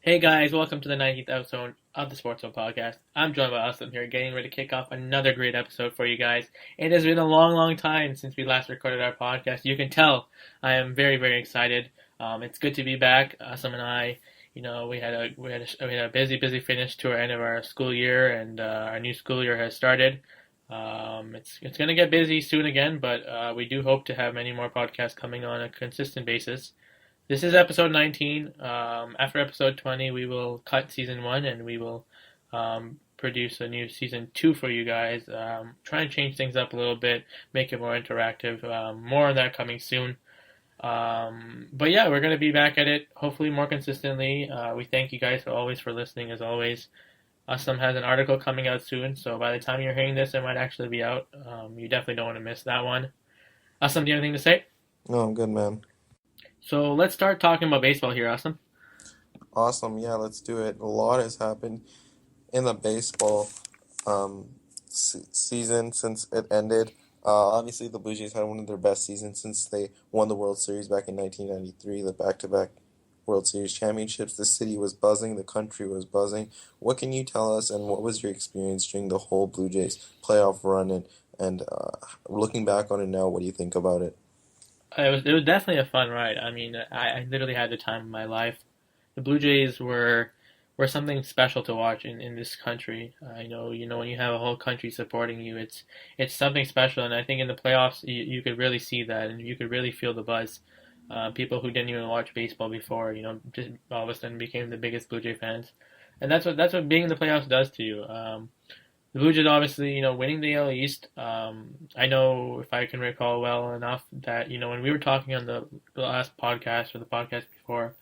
Hey guys, welcome to the 19th episode of the Sports Zone Podcast. I'm joined by Austin here, getting ready to kick off another great episode for you guys. It has been a long time since we last recorded our podcast. You can tell I am very excited. It's good to be back. Austin and I, we had a busy finish to our end of our school year, and our new school year has started. It's gonna get busy soon again, but we do hope to have many more podcasts coming on a consistent basis. This is episode 19. After episode 20, we will cut season 1 and we will produce a new season 2 for you guys. Try and change things up a little bit, make it more interactive. More on that coming soon. But yeah, we're going to be back at it, hopefully more consistently. We thank you guys always for listening, as always. Usam has an article coming out soon, so by the time you're hearing this, it might actually be out. You definitely don't want to miss that one. Usam, do you have anything to say? No, I'm good, man. So let's start talking about baseball here, Usam. Awesome. Yeah, let's do it. A lot has happened in the baseball season since it ended. Obviously, the Blue Jays had one of their best seasons since they won the World Series back in 1993, the back-to-back World Series championships. The city was buzzing. The country was buzzing. What can you tell us, and what was your experience during the whole Blue Jays playoff run? And looking back on it now, what do you think about it? It was definitely a fun ride. I mean, I literally had the time of my life. The Blue Jays were something special to watch in this country. I know, when you have a whole country supporting you, it's something special. And I think in the playoffs, you could really see that, and you could really feel the buzz. People who didn't even watch baseball before, just all of a sudden became the biggest Blue Jay fans, and that's what being in the playoffs does to you. The Blue Jays obviously, winning the AL East. I know, if I can recall well enough, that when we were talking on the last podcast or the podcast before,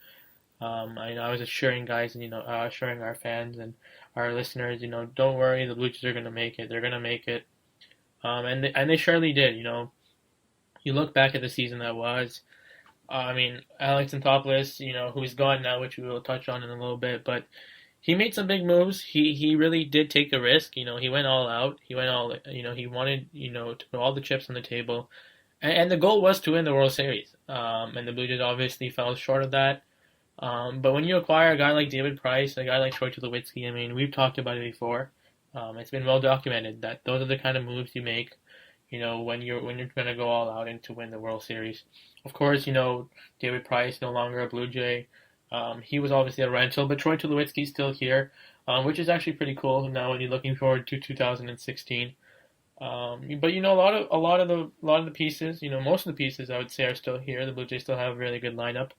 I was assuring guys and assuring our fans and our listeners, don't worry, the Blue Jays are gonna make it. They're gonna make it, and they surely did. You look back at the season that was. I mean, Alex Anthopoulos, who's gone now, which we will touch on in a little bit, but he made some big moves. He really did take a risk. He went all out. He went all. He wanted to put all the chips on the table, and the goal was to win the World Series. And the Blue Jays obviously fell short of that. But when you acquire a guy like David Price, a guy like Troy Tulowitzki, I mean, we've talked about it before. It's been well documented that those are the kind of moves you make. When you're going to go all out and to win the World Series. Of course, David Price no longer a Blue Jay. He was obviously a rental, but Troy Tulowitzki's still here, which is actually pretty cool now when you're looking forward to 2016. But a lot of the pieces, most of the pieces I would say are still here. The Blue Jays still have a really good lineup.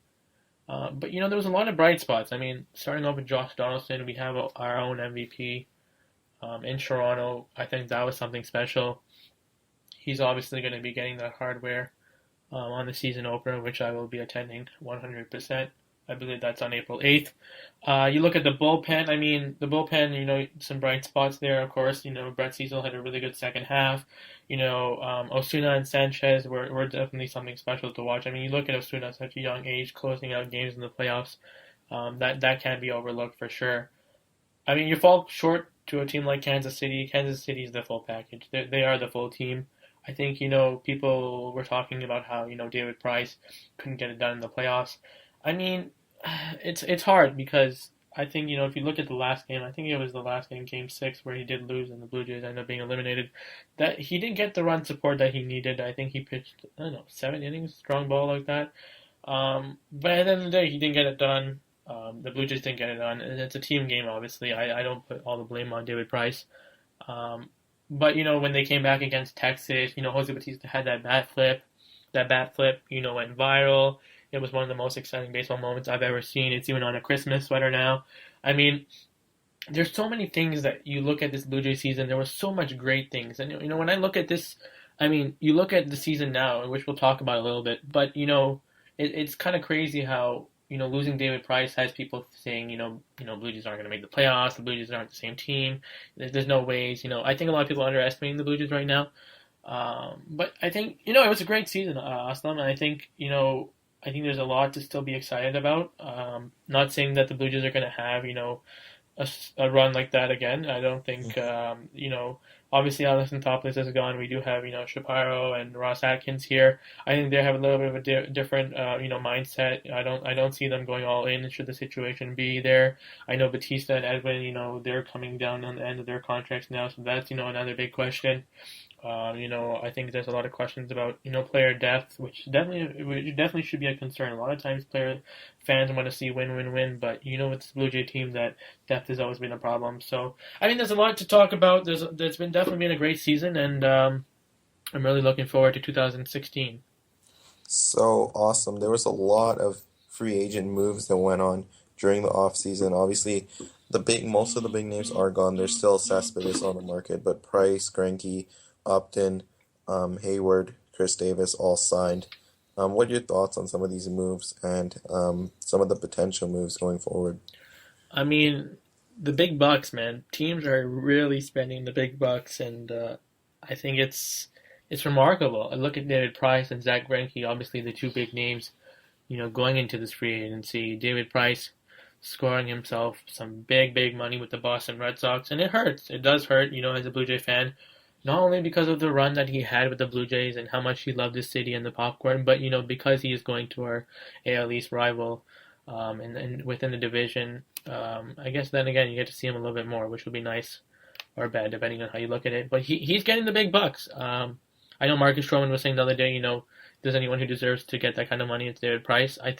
But there was a lot of bright spots. I mean, starting off with Josh Donaldson, we have our own MVP in Toronto. I think that was something special. He's obviously going to be getting that hardware on the season opener, which I will be attending 100%. I believe that's on April 8th. You look at the bullpen. I mean, the bullpen, some bright spots there, of course. Brett Cecil had a really good second half. Osuna and Sanchez were definitely something special to watch. I mean, you look at Osuna at such a young age, closing out games in the playoffs. That can't be overlooked for sure. I mean, you fall short to a team like Kansas City. Kansas City is the full package. They are the full team. I think, people were talking about how, David Price couldn't get it done in the playoffs. I mean, it's hard because I think, if you look at the last game, I think it was the last game, Game 6, where he did lose and the Blue Jays ended up being eliminated, that he didn't get the run support that he needed. I think he pitched, 7 innings, strong ball like that. But at the end of the day, he didn't get it done. The Blue Jays didn't get it done. It's a team game, obviously. I don't put all the blame on David Price. But, when they came back against Texas, Jose Bautista had that bat flip. That bat flip, went viral. It was one of the most exciting baseball moments I've ever seen. It's even on a Christmas sweater now. I mean, there's so many things that you look at this Blue Jay season. There was so much great things. And, when I look at this, I mean, you look at the season now, which we'll talk about a little bit. But, it's kind of crazy how, losing David Price has people saying, Blue Jays aren't going to make the playoffs. The Blue Jays aren't the same team. There's no ways. I think a lot of people are underestimating the Blue Jays right now. But I think, it was a great season, Aslam. And I think, I think there's a lot to still be excited about. Not saying that the Blue Jays are going to have, a run like that again. I don't think, obviously Alex Anthopoulos is gone. We do have, Shapiro and Ross Atkins here. I think they have a little bit of a different, mindset. I don't see them going all in should the situation be there. I know Batista and Edwin, they're coming down on the end of their contracts now, so that's, another big question. I think there's a lot of questions about, player depth, which definitely should be a concern. A lot of times, player fans want to see win, win, win, but with this Blue Jay team, that depth has always been a problem. So, I mean, there's a lot to talk about. There's been definitely been a great season, and I'm really looking forward to 2016. So awesome. There was a lot of free agent moves that went on during the offseason. Obviously, most of the big names are gone. There's still Cespedes on the market, but Price, Greinke, Upton, Hayward, Chris Davis all signed. What are your thoughts on some of these moves and some of the potential moves going forward? I mean, the big bucks, man. Teams are really spending the big bucks, and I think it's remarkable. I look at David Price and Zach Greinke, obviously the two big names, going into this free agency. David Price scoring himself some big, big money with the Boston Red Sox, and it hurts. It does hurt, as a Blue Jay fan, not only because of the run that he had with the Blue Jays and how much he loved the city and the popcorn, but because he is going to our AL East rival, and within the division. I guess then again you get to see him a little bit more, which would be nice or bad depending on how you look at it. But he's getting the big bucks. I know Marcus Stroman was saying the other day, there's anyone who deserves to get that kind of money, it's David Price. I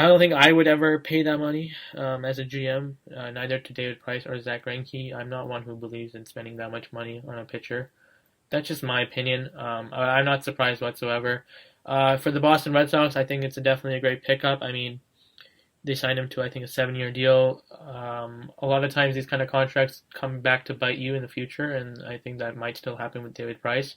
don't think I would ever pay that money as a GM, neither to David Price or Zach Greinke. I'm not one who believes in spending that much money on a pitcher. That's just my opinion. I'm not surprised whatsoever. For the Boston Red Sox, I think it's definitely a great pickup. I mean, they signed him to, I think, a 7-year deal. A lot of times these kind of contracts come back to bite you in the future, and I think that might still happen with David Price.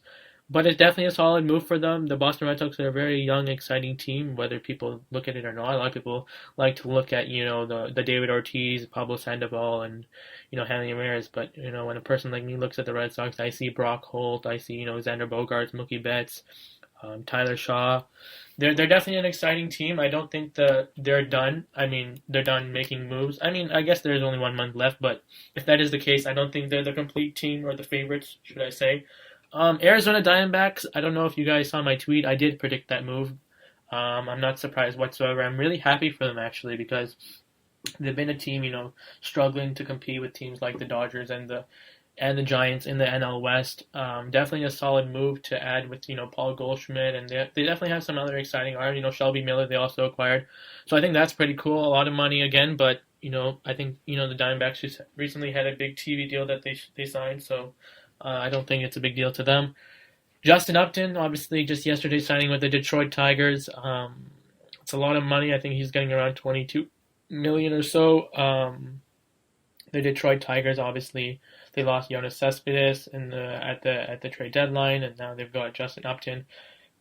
But it's definitely a solid move for them. The Boston Red Sox are a very young, exciting team, whether people look at it or not. A lot of people like to look at, the David Ortiz, Pablo Sandoval, and, Hanley Ramirez. But, when a person like me looks at the Red Sox, I see Brock Holt, I see, Xander Bogaerts, Mookie Betts, Tyler Shaw. They're definitely an exciting team. I don't think they're done. I mean, they're done making moves. I mean, I guess there's only 1 month left, but if that is the case, I don't think they're the complete team or the favorites, should I say. Arizona Diamondbacks, I don't know if you guys saw my tweet. I did predict that move. I'm not surprised whatsoever. I'm really happy for them, actually, because they've been a team, struggling to compete with teams like the Dodgers and the Giants in the NL West. Definitely a solid move to add with, Paul Goldschmidt, and they definitely have some other exciting arms. Shelby Miller they also acquired. So I think that's pretty cool. A lot of money again, but, I think, the Diamondbacks just recently had a big TV deal that they signed, so I don't think it's a big deal to them. Justin Upton, obviously, just yesterday signing with the Detroit Tigers. It's a lot of money. I think he's getting around 22 million or so. The Detroit Tigers, obviously, they lost Jonas Cespedes at the trade deadline, and now they've got Justin Upton.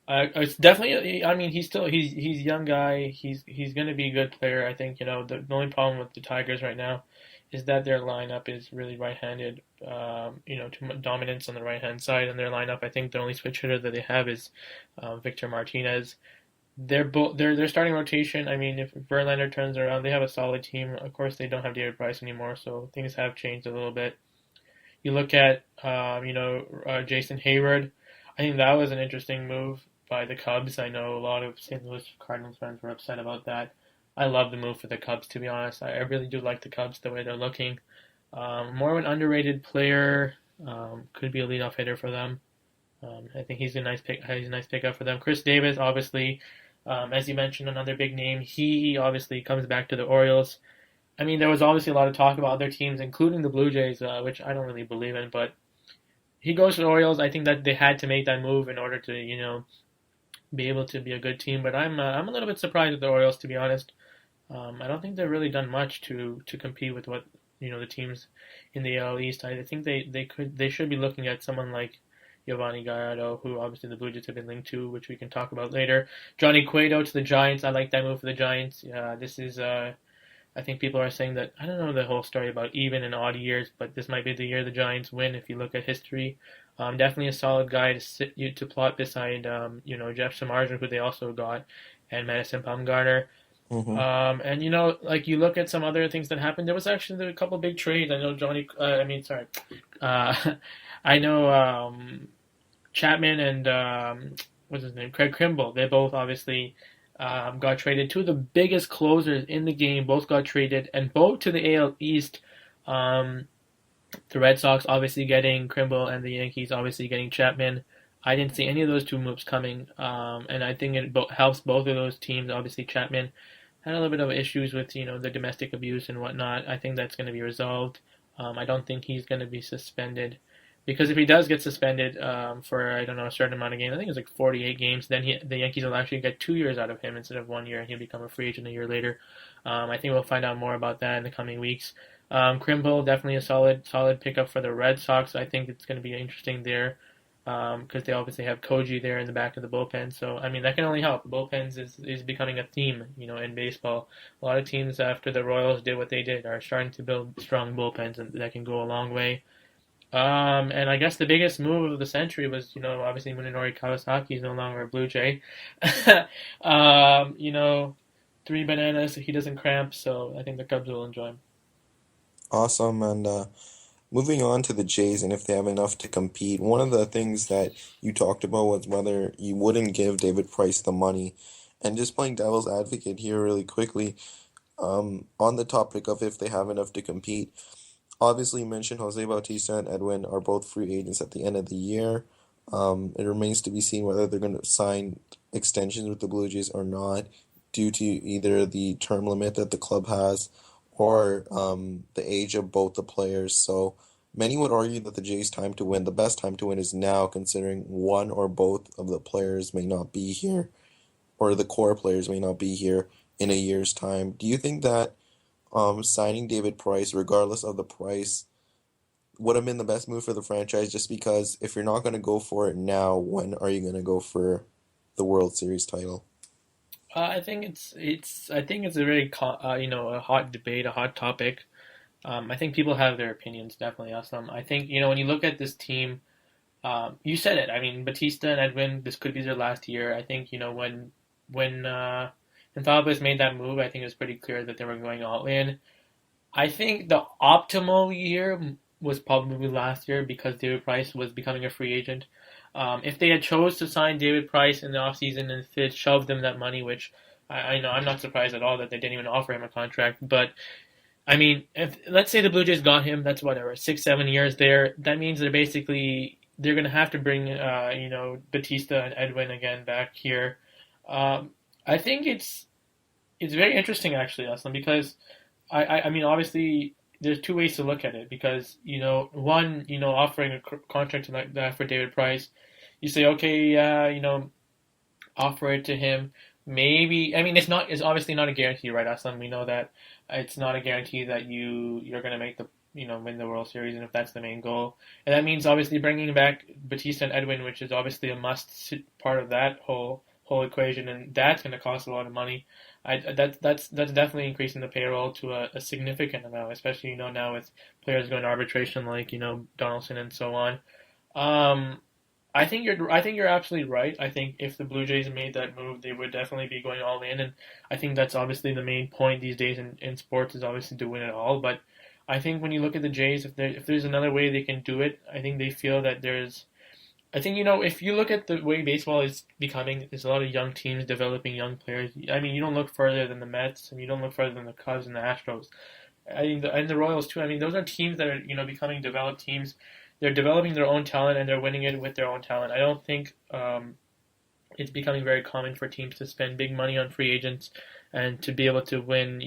It's definitely. I mean, he's a young guy. He's going to be a good player. I think the only problem with the Tigers right now is that their lineup is really right-handed. Too much dominance on the right-hand side in their lineup. I think the only switch hitter that they have is Victor Martinez. Their starting rotation. I mean, if Verlander turns around, they have a solid team. Of course, they don't have David Price anymore, so things have changed a little bit. You look at Jason Hayward. I think that was an interesting move by the Cubs. I know a lot of St. Louis Cardinals fans were upset about that. I love the move for the Cubs, to be honest. I really do like the Cubs the way they're looking. More of an underrated player. Could be a leadoff hitter for them. I think he's a nice pickup for them. Chris Davis, obviously, as you mentioned, another big name. He obviously comes back to the Orioles. I mean, there was obviously a lot of talk about other teams, including the Blue Jays, which I don't really believe in. But he goes to the Orioles. I think that they had to make that move in order to, be able to be a good team. But I'm a little bit surprised with the Orioles, to be honest. I don't think they've really done much to compete with what the teams in the AL East. I think they should be looking at someone like Giovanni Gallardo, who obviously the Blue Jays have been linked to, which we can talk about later. Johnny Cueto to the Giants. I like that move for the Giants. This is I think people are saying that I don't know the whole story about even and odd years, but this might be the year the Giants win if you look at history. Definitely a solid guy to plot beside Jeff Samardzija, who they also got, and Madison Bumgarner. Hmm. And like you look at some other things that happened. There was actually a couple big trades. I know Johnny. I mean, sorry. Uh, I know Chapman and what's his name, Craig Kimbrell. They both obviously got traded. Two of the biggest closers in the game both got traded, and both to the AL East. Um, the Red Sox obviously getting Kimbrell, and the Yankees obviously getting Chapman. I didn't see any of those two moves coming, and I think it helps both of those teams. Obviously, Chapman had a little bit of issues with the domestic abuse and whatnot. I think that's going to be resolved. I don't think he's going to be suspended because if he does get suspended for I don't know a certain amount of games, I think it's like 48 games, then the Yankees will actually get 2 years out of him instead of 1 year, and he'll become a free agent a year later. I think we'll find out more about that in the coming weeks. Kimbrel definitely a solid pickup for the Red Sox. I think it's going to be interesting there because they obviously have Koji there in the back of the bullpen. So I mean that can only help. Bullpens is becoming a theme, in baseball. A lot of teams after the Royals did what they did are starting to build strong bullpens, and that can go a long way. And I guess the biggest move of the century was, obviously Munenori Kawasaki is no longer a Blue Jay. um, you know, three bananas, he doesn't cramp, so I think the Cubs will enjoy him. Awesome. And moving on to the Jays and if they have enough to compete, one of the things that you talked about was whether you wouldn't give David Price the money. And just playing devil's advocate here really quickly, on the topic of if they have enough to compete, obviously you mentioned Jose Bautista and Edwin are both free agents at the end of the year. It remains to be seen whether they're going to sign extensions with the Blue Jays or not, due to either the term limit that the club has or the age of both the players. So many would argue that the Jays' time to win, the best time to win, is now, considering one or both of the players may not be here, or the core players may not be here in a year's time. Do you think that signing David Price, regardless of the price, would have been the best move for the franchise? Just because if you're not going to go for it now, when are you going to go for the World Series title? I think it's a very a hot debate, a hot topic. I think people have their opinions definitely on some. I think when you look at this team, you said it. I mean, Batista and Edwin, this could be their last year. I think when Gonzalez made that move, I think it was pretty clear that they were going all in. I think the optimal year was probably last year because David Price was becoming a free agent. If they had chose to sign David Price in the offseason and instead shoved them that money, which I know I'm not surprised at all that they didn't even offer him a contract. But I mean, if let's say the Blue Jays got him, that's whatever 6 7 years there. That means they're going to have to bring Batista and Edwin again back here. I think it's very interesting actually, Aslam, because I mean, obviously, there's two ways to look at it because one, offering a contract like that for David Price, you say, okay, yeah, offer it to him. Maybe, I mean, it's obviously not a guarantee, right, Aslam? We know that it's not a guarantee that you're gonna make the win the World Series, and if that's the main goal, and that means obviously bringing back Batista and Edwin, which is obviously a must part of that whole equation, and that's gonna cost a lot of money. That's definitely increasing the payroll to a significant amount, especially now with players going to arbitration like Donaldson and so on. Um, I think you're absolutely right. I think if the Blue Jays made that move, they would definitely be going all in, and I think that's obviously the main point these days in sports is obviously to win it all. But I think when you look at the Jays, if there's another way they can do it, I think they feel that there's. I think if you look at the way baseball is becoming, there's a lot of young teams developing young players. I mean, you don't look further than the Mets, and you don't look further than the Cubs and the Astros. I think and the Royals too. I mean, those are teams that are becoming developed teams. They're developing their own talent and they're winning it with their own talent. I don't think it's becoming very common for teams to spend big money on free agents and to be able to win,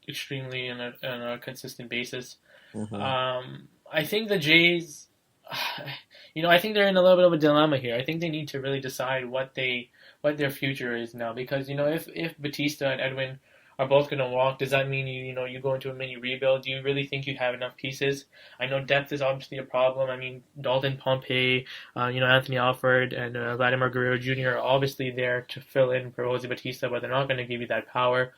extremely on a consistent basis. Hmm. I think the Jays, I think they're in a little bit of a dilemma here. I think they need to really decide what their future is now because if Batista and Edwin are both going to walk, does that mean you go into a mini rebuild? Do you really think you have enough pieces? I know depth is obviously a problem. I mean, Dalton Pompey, Anthony Alford, and Vladimir Guerrero Jr. are obviously there to fill in for Jose Batista, but they're not going to give you that power.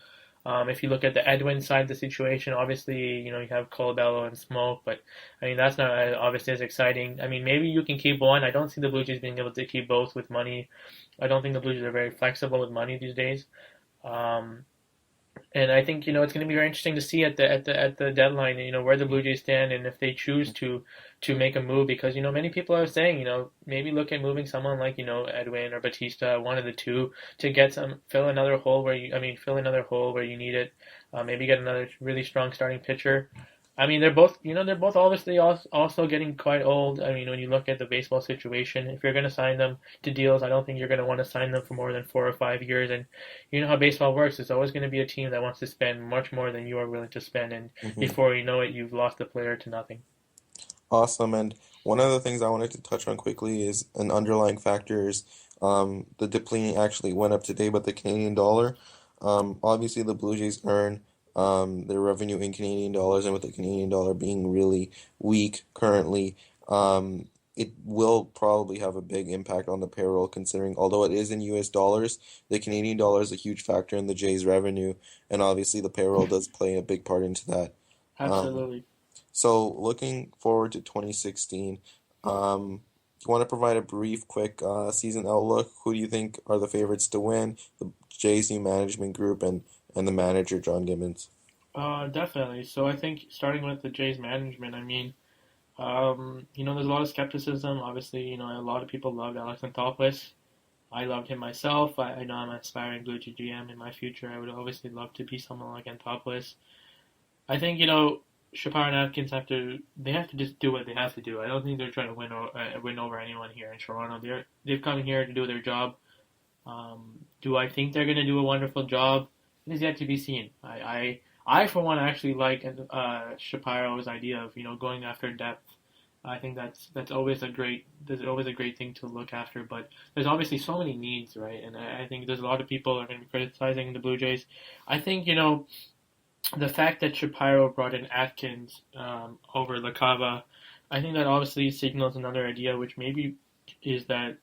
If you look at the Edwin side of the situation, obviously, you have Colabello and Smoke, but I mean, that's not obviously as exciting. I mean, maybe you can keep one. I don't see the Blue Jays being able to keep both with money. I don't think the Blue Jays are very flexible with money these days. Um, And I think it's going to be very interesting to see at the deadline, where the Blue Jays stand and if they choose to make a move, because many people are saying maybe look at moving someone like Edwin or Batista, one of the two, to get some fill another hole where fill another hole where you need it, maybe get another really strong starting pitcher. I mean, they're both obviously also getting quite old. I mean, when you look at the baseball situation, if you're going to sign them to deals, I don't think you're going to want to sign them for more than 4 or 5 years. And you know how baseball works. There's always going to be a team that wants to spend much more than you are willing to spend, and Hmm. before you know it, you've lost the player to nothing. Awesome. And one of the things I wanted to touch on quickly is an underlying factor is the depleting actually went up today, but the Canadian dollar. Obviously, the Blue Jays earn their revenue in Canadian dollars, and with the Canadian dollar being really weak currently, it will probably have a big impact on the payroll, considering although it is in US dollars, the Canadian dollar is a huge factor in the Jays' revenue, and obviously the payroll does play a big part into that. Um, Absolutely. so looking forward to 2016, you want to provide a brief, quick season outlook? Who do you think are the favorites to win? The Jays new management group and the manager John Gibbons. Definitely. So I think starting with the Jays management, I mean, there's a lot of skepticism. Obviously, a lot of people loved Alex Anthopoulos. I loved him myself. I know I'm an aspiring Blue Jay GM in my future. I would obviously love to be someone like Anthopoulos. I think Shapiro and Atkins have to just do what they have to do. I don't think they're trying to win over anyone here in Toronto. They've come here to do their job. Do I think they're going to do a wonderful job? It is yet to be seen. I for one actually like Shapiro's idea of going after depth. I think that's always a great thing to look after. But there's obviously so many needs, right? And I think there's a lot of people are going to be criticizing the Blue Jays. I think the fact that Shapiro brought in Atkins over LaCava, I think that obviously signals another idea, which maybe is that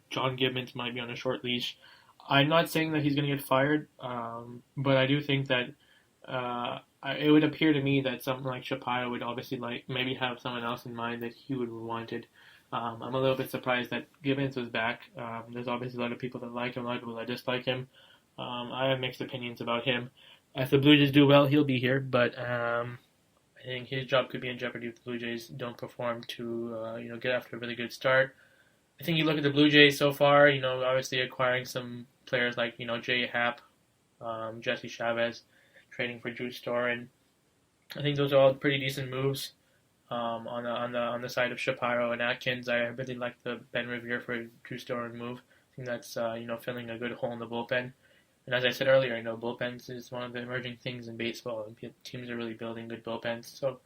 John Gibbons might be on a short leash. I'm not saying that he's going to get fired, but I do think that it would appear to me that something like Shapiro would obviously like maybe have someone else in mind that he would have wanted. I'm a little bit surprised that Gibbons was back. There's obviously a lot of people that like him, a lot of people that dislike him. I have mixed opinions about him. If the Blue Jays do well, he'll be here, but I think his job could be in jeopardy if the Blue Jays don't perform to get after a really good start. I think you look at the Blue Jays so far, obviously acquiring some players like Jay Happ, Jesse Chavez, trading for Drew Storen. I think those are all pretty decent moves. On the side of Shapiro and Atkins, I really like the Ben Revere for Drew Storen move. I think that's filling a good hole in the bullpen. And as I said earlier, bullpens is one of the emerging things in baseball, and teams are really building good bullpens. So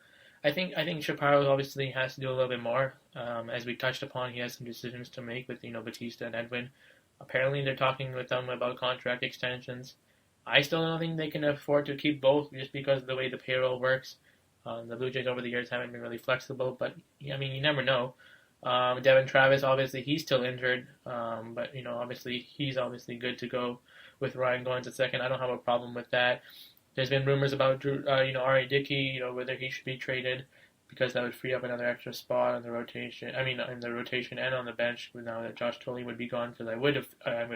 I think Shapiro obviously has to do a little bit more. As we touched upon, he has some decisions to make with Batista and Edwin. Apparently, they're talking with them about contract extensions. I still don't think they can afford to keep both just because of the way the payroll works. The Blue Jays over the years haven't been really flexible, but I mean, you never know. Devin Travis, obviously, he's still injured, but obviously, he's obviously good to go with Ryan going to second. I don't have a problem with that. There's been rumors about Drew, R.A. Dickey, whether he should be traded because that would free up another extra spot on the rotation. I mean, in the rotation and on the bench now that Josh Tolley would be gone, because I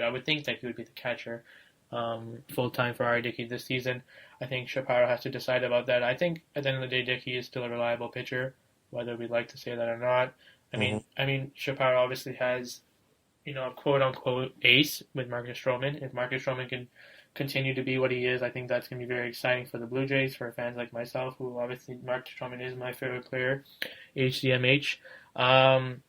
would think that he would be the catcher full time for R.A. Dickey this season. I think Shapiro has to decide about that. I think at the end of the day, Dickey is still a reliable pitcher, whether we'd like to say that or not. I Hmm. mean, I mean, Shapiro obviously has a quote unquote ace with Marcus Stroman. If Marcus Stroman can continue to be what he is, I think that's going to be very exciting for the Blue Jays, for fans like myself, who obviously Marcus Stroman is my favorite player, HDMH. And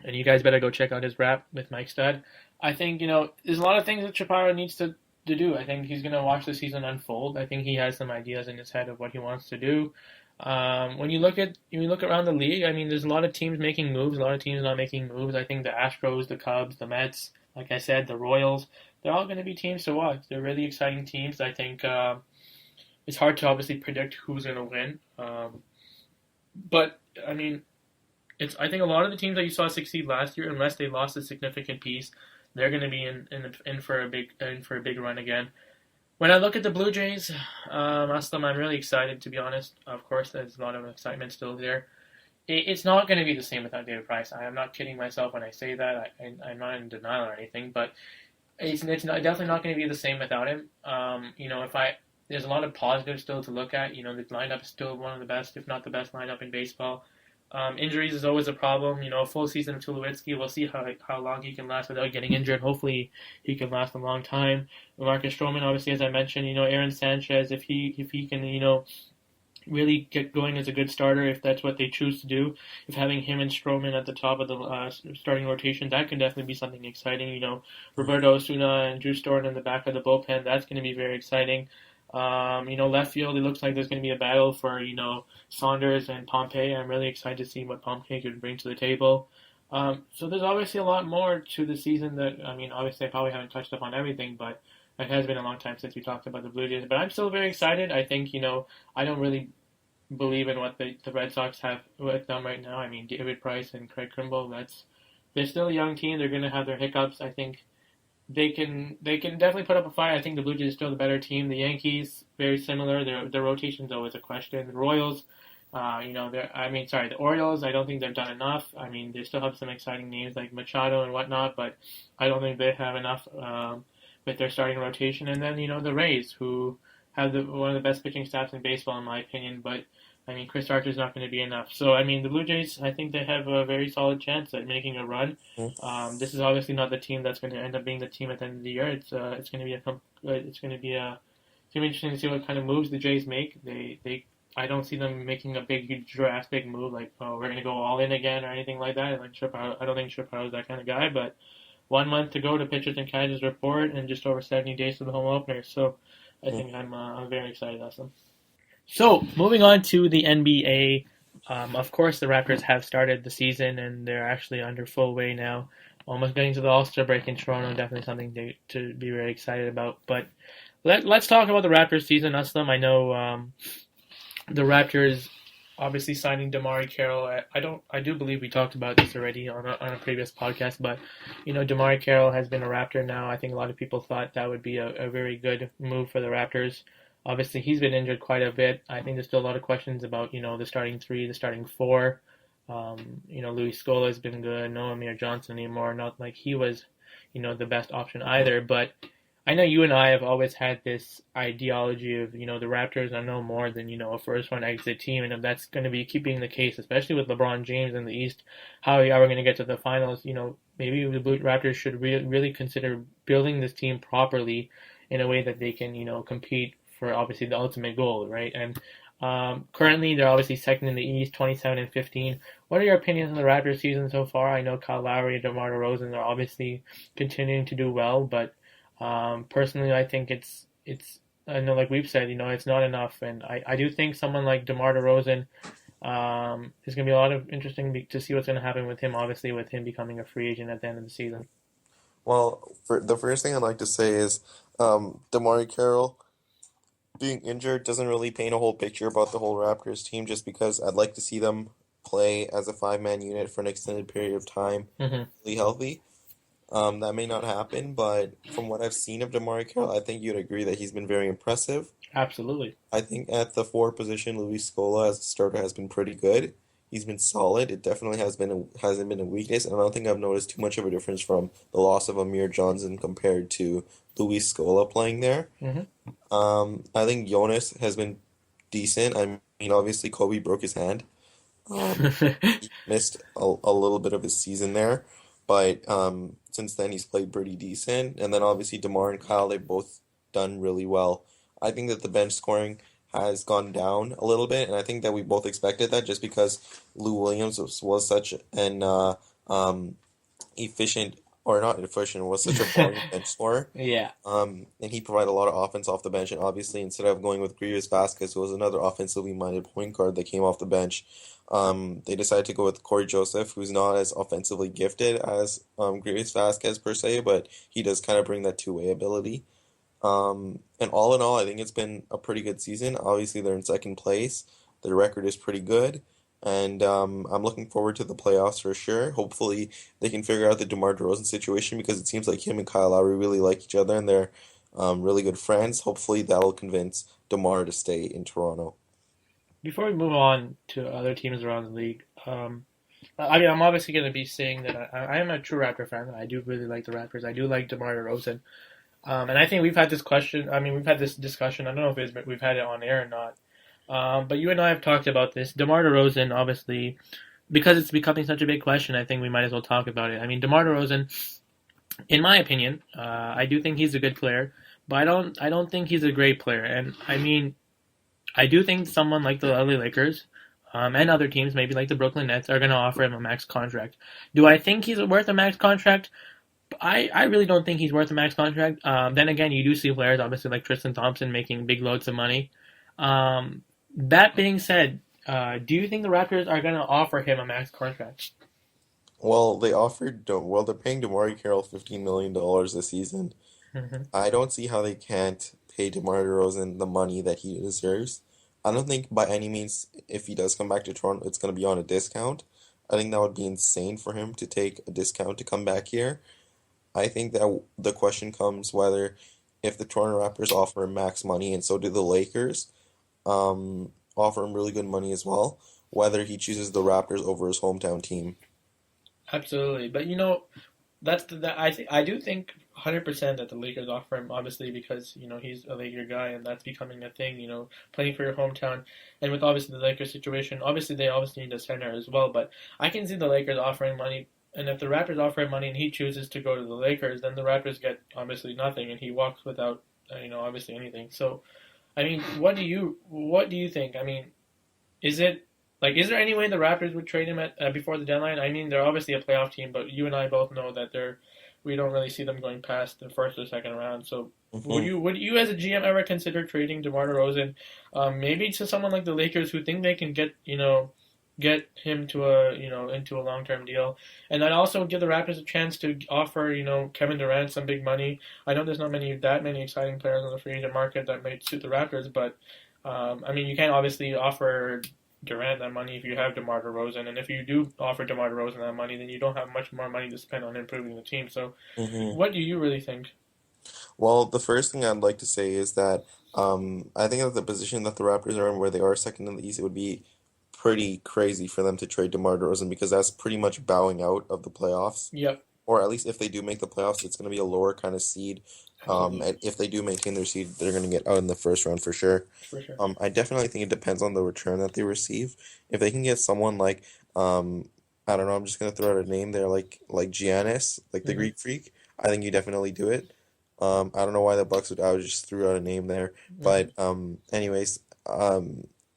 you guys better go check out his rap with Mike Stud. I think, there's a lot of things that Shapiro needs to do. I think he's going to watch the season unfold. I think he has some ideas in his head of what he wants to do. When you look around the league, I mean, there's a lot of teams making moves, a lot of teams not making moves. I think the Astros, the Cubs, the Mets, like I said, the Royals, they're all going to be teams to watch. They're really exciting teams. I think it's hard to obviously predict who's going to win, but I mean, I think a lot of the teams that you saw succeed last year, unless they lost a significant piece, they're going to be in for a big run again. When I look at the Blue Jays, Aslam, I'm really excited, to be honest. Of course, there's a lot of excitement still there. It's not going to be the same without David Price. I am not kidding myself when I say that. I'm not in denial or anything, but it's definitely not going to be the same without him. If I there's a lot of positives still to look at. The lineup is still one of the best, if not the best lineup in baseball. Injuries is always a problem. A full season of Tulowitzki, we'll see how long he can last without getting injured. Hopefully, he can last a long time. Marcus Stroman, obviously, as I mentioned, Aaron Sanchez, if he can, really get going as a good starter, if that's what they choose to do, if having him and Stroman at the top of the starting rotation, that can definitely be something exciting. Roberto Osuna and Drew Storen in the back of the bullpen, that's going to be very exciting. Left field, it looks like there's going to be a battle for, Saunders and Pompey. I'm really excited to see what Pompey could bring to the table. So there's obviously a lot more to the season that, obviously I probably haven't touched upon everything, but it has been a long time since we talked about the Blue Jays. But I'm still very excited. I think, I don't really believe in what the Red Sox have with them right now. David Price and Craig Kimbrel, they're still a young team. They're going to have their hiccups. I think they can definitely put up a fight. I think the Blue Jays are still the better team. The Yankees, very similar. Their rotation's always a question. The Royals, the Orioles, I don't think they've done enough. They still have some exciting names like Machado and whatnot, but I don't think they have enough with their starting rotation. And then, the Rays, who have one of the best pitching staffs in baseball, in my opinion, but Chris Archer's not going to be enough. So, the Blue Jays, I think they have a very solid chance at making a run. This is obviously not the team that's going to end up being the team at the end of the year. It's going to be interesting to see what kind of moves the Jays make. I don't see them making a huge drastic move like, oh, we're going to go all in again or anything like that. I don't think Chappelle is that kind of guy. But 1 month to go to pitchers and catchers report, and just over 70 days to the home opener. So, I think I'm very excited about them. So, moving on to the NBA, of course the Raptors have started the season and they're actually under full way now. Almost getting to the All-Star break in Toronto, definitely something to be very excited about. But let's talk about the Raptors season, Aslam. I know the Raptors obviously signing DeMarre Carroll. I do believe we talked about this already on a previous podcast, but DeMarre Carroll has been a Raptor now. I think a lot of people thought that would be a very good move for the Raptors. Obviously, he's been injured quite a bit. I think there's still a lot of questions about, the starting three, the starting four. Louis Scola has been good. No Amir Johnson anymore. Not like he was, the best option either. But I know you and I have always had this ideology of, the Raptors are no more than, a first-round exit team. And if that's going to be keeping the case, especially with LeBron James in the East, how are we going to get to the finals? Maybe the Raptors should really consider building this team properly in a way that they can, compete for obviously the ultimate goal, right? And currently they're obviously second in the East, 27-15. What are your opinions on the Raptors season so far? I know Kyle Lowry and DeMar DeRozan are obviously continuing to do well, but personally I think it's I know, like we've said, it's not enough, and I do think someone like DeMar DeRozan is going to be a lot of interesting to see what's going to happen with him, obviously with him becoming a free agent at the end of the season. Well, for the first thing I'd like to say is DeMarre Carroll being injured doesn't really paint a whole picture about the whole Raptors team, just because I'd like to see them play as a five-man unit for an extended period of time, really healthy. That may not happen, but from what I've seen of DeMarre Carroll, I think you'd agree that he's been very impressive. Absolutely. I think at the forward position, Luis Scola as a starter has been pretty good. He's been solid. It definitely hasn't been a weakness, and I don't think I've noticed too much of a difference from the loss of Amir Johnson compared to Luis Scola playing there. I think Jonas has been decent. Obviously Kobe broke his hand. He missed a little bit of his season there, but since then he's played pretty decent. And then obviously DeMar and Kyle, they've both done really well. I think that the bench scoring has gone down a little bit, and I think that we both expected that just because Lou Williams was such an efficient, or not efficient, was such a volume bench scorer. Yeah. And he provided a lot of offense off the bench, and obviously instead of going with Grievous Vasquez, who was another offensively minded point guard that came off the bench, they decided to go with Corey Joseph, who's not as offensively gifted as Grievous Vasquez per se, but he does kind of bring that two-way ability. And all in all, I think it's been a pretty good season. Obviously, they're in second place. Their record is pretty good. And I'm looking forward to the playoffs for sure. Hopefully, they can figure out the DeMar DeRozan situation, because it seems like him and Kyle Lowry really like each other and they're really good friends. Hopefully, that'll convince DeMar to stay in Toronto. Before we move on to other teams around the league, I'm obviously going to be saying that I am a true Raptor fan. I do really like the Raptors. I do like DeMar DeRozan. And I think we've had this question. I mean, we've had this discussion. I don't know if we've had it on air or not. But you and I have talked about this. DeMar DeRozan, obviously, because it's becoming such a big question, I think we might as well talk about it. I mean, DeMar DeRozan, in my opinion, I do think he's a good player, but I don't think he's a great player. And I mean, I do think someone like the LA Lakers, and other teams, maybe like the Brooklyn Nets, are going to offer him a max contract. Do I think he's worth a max contract? I really don't think he's worth a max contract. Then again, you do see players, obviously like Tristan Thompson, making big loads of money. That being said, do you think the Raptors are going to offer him a max contract? Well, they're paying DeMar Carroll $15 million this season. Hmm. I don't see how they can't pay DeMar DeRozan the money that he deserves. I don't think by any means if he does come back to Toronto, it's going to be on a discount. I think that would be insane for him to take a discount to come back here. I think that the question comes whether if the Toronto Raptors offer him max money and so do the Lakers, offer him really good money as well, whether he chooses the Raptors over his hometown team. Absolutely, but you know, I do think 100% that the Lakers offer him, obviously because he's a Laker guy and that's becoming a thing. Playing for your hometown, and with obviously the Lakers situation, obviously they obviously need a center as well. But I can see the Lakers offering money, and if the Raptors offer him money and he chooses to go to the Lakers, then the Raptors get obviously nothing, and he walks without obviously anything. So I mean, what do you think? I mean, is it is there any way the Raptors would trade him at before the deadline? I mean, they're obviously a playoff team, but you and I both know that we don't really see them going past the first or second round. So Hmm. would you as a GM ever consider trading DeMar DeRozan, maybe to someone like the Lakers who think they can get him to a into a long term deal, and then also give the Raptors a chance to offer Kevin Durant some big money. I know there's not many exciting players on the free agent market that might suit the Raptors, but I mean you can't obviously offer Durant that money if you have DeMar DeRozan, and if you do offer DeMar DeRozan that money, then you don't have much more money to spend on improving the team. So, Hmm. what do you really think? Well, the first thing I'd like to say is that I think that the position that the Raptors are in, where they are second in the East, it would be pretty crazy for them to trade DeMar DeRozan because that's pretty much bowing out of the playoffs. Yep, Or at least if they do make the playoffs, it's going to be a lower kind of seed. absolutely, And if they do maintain their seed, they're going to get out in the first round for sure. for sure. I definitely think it depends on the return that they receive. If they can get someone like, I don't know, I'm just going to throw out a name there, like Giannis, like the Hmm. Greek Freak. I think you definitely do it. I don't know why the Bucks would. I was just threw out a name there, but Hmm. anyways,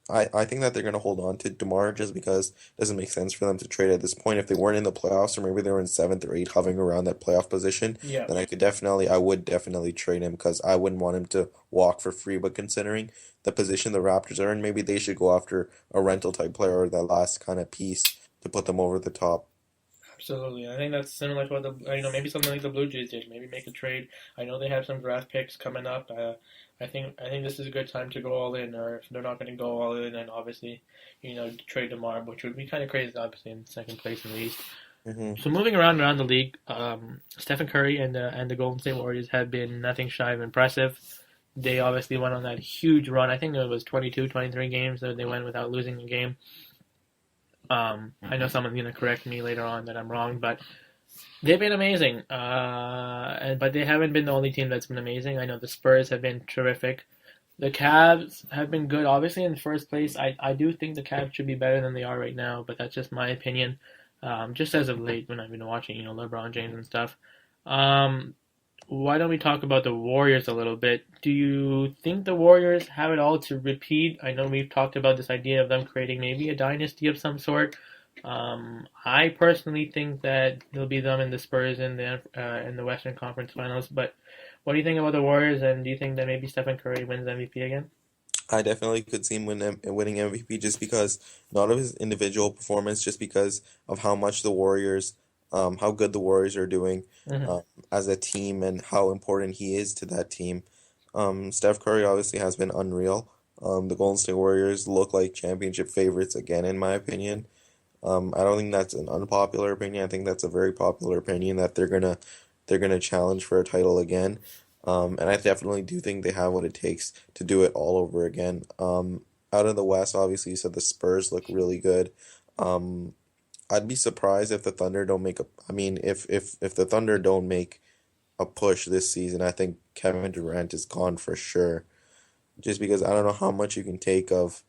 I think that they're gonna hold on to DeMar just because it doesn't make sense for them to trade at this point. If they weren't in the playoffs or maybe they were in seventh or eighth, hovering around that playoff position, Yeah, then I would definitely trade him because I wouldn't want him to walk for free. But considering the position the Raptors are in, maybe they should go after a rental type player or that last kind of piece to put them over the top. absolutely. I think that's similar to what the maybe something like the Blue Jays did. Maybe make a trade. I know they have some draft picks coming up. I think this is a good time to go all in, or if they're not going to go all in, then obviously trade DeMar, which would be kind of crazy, obviously in second place in the East. Hmm. So moving around the league, Stephen Curry and the Golden State Warriors have been nothing shy of impressive. They obviously went on that huge run. I think it was 22, 23 games that they went without losing a game. I know someone's gonna correct me later on that I'm wrong, but they've been amazing. But they haven't been the only team that's been amazing. I know the Spurs have been terrific. The Cavs have been good. Obviously, in first place, I do think the Cavs should be better than they are right now, but that's just my opinion. Just as of late, when I've been watching, LeBron James and stuff. Um, why don't we talk about the Warriors a little bit? Do you think the Warriors have it all to repeat? I know we've talked about this idea of them creating maybe a dynasty of some sort. I personally think that it'll be them and the Spurs in the Western Conference Finals. But what do you think about the Warriors? And do you think that maybe Stephen Curry wins MVP again? I definitely could see him winning MVP just because not of his individual performance, just because of how much how good the Warriors are doing Hmm. um, as a team and how important he is to that team. Steph Curry obviously has been unreal. The Golden State Warriors look like championship favorites again, in my opinion. I don't think that's an unpopular opinion. I think that's a very popular opinion that they're gonna challenge for a title again. And I definitely do think they have what it takes to do it all over again. Out of the West, obviously, you said the Spurs look really good. Um, I'd be surprised if the Thunder don't make a. I mean, if the Thunder don't make a push this season, I think Kevin Durant is gone for sure. Just because I don't know how much you can take of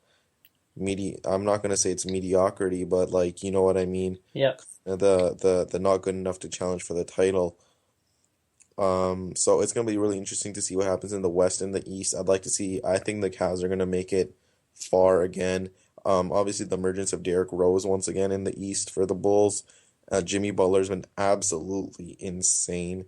I'm not gonna say it's mediocrity, but like you know what I mean. Yep. The not good enough to challenge for the title. So it's gonna be really interesting to see what happens in the West and the East. I'd like to see. I think the Cavs are gonna make it far again. Obviously the emergence of Derrick Rose once again in the East for the Bulls. Jimmy Butler's been absolutely insane.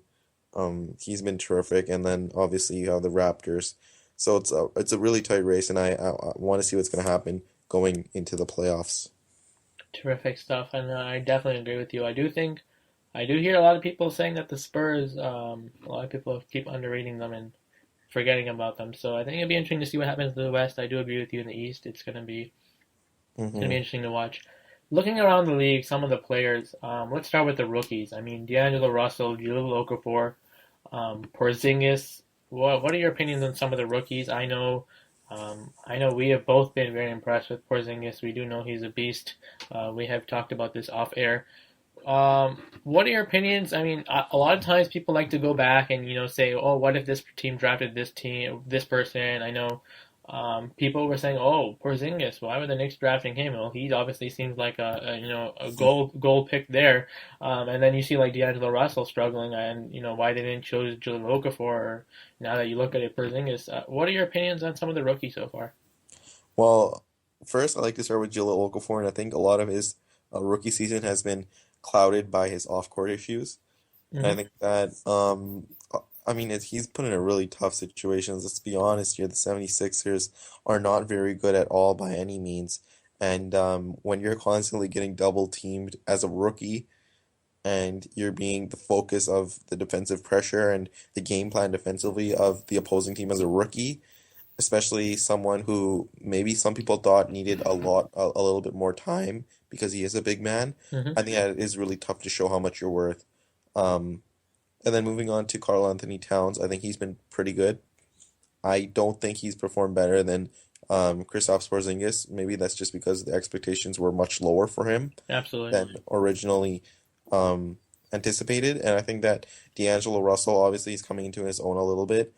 He's been terrific, and then obviously you have the Raptors. So it's a really tight race, and I want to see what's gonna happen going into the playoffs. Terrific stuff, and I definitely agree with you. I do hear a lot of people saying that the Spurs, a lot of people keep underrating them and forgetting about them. So I think it'll be interesting to see what happens to the West. I do agree with you in the East. It's gonna be Hmm. interesting to watch. Looking around the league, some of the players. Let's start with the rookies. I mean, D'Angelo Russell, Jahlil Okafor, Porzingis. What are your opinions on some of the rookies? I know we have both been very impressed with Porzingis. We do know he's a beast. We have talked about this off air. What are your opinions? I mean, a lot of times people like to go back and say, "Oh, what if this team drafted this person?" I know people were saying, "Oh, Porzingis, why were the Knicks drafting him?" Well, he obviously seems like a gold pick there. And then you see like D'Angelo Russell struggling, and why they didn't choose Jahlil Okafor. Or now that you look at it, Porzingis. What are your opinions on some of the rookies so far? Well, first I like to start with Jahlil Okafor, and I think a lot of his rookie season has been clouded by his off-court issues. And I Hmm. think that, I mean, he's put in a really tough situation. Let's be honest here, the 76ers are not very good at all by any means. And when you're constantly getting double teamed as a rookie and you're being the focus of the defensive pressure and the game plan defensively of the opposing team as a rookie, especially someone who maybe some people thought needed a little bit more time because he is a big man, Hmm. I think that is really tough to show how much you're worth. Um, and then moving on to Karl Anthony Towns, I think he's been pretty good. I don't think he's performed better than Kristaps Porzingis. Maybe that's just because the expectations were much lower for him Absolutely. than originally um, anticipated. And I think that D'Angelo Russell, obviously, he's coming into his own a little bit.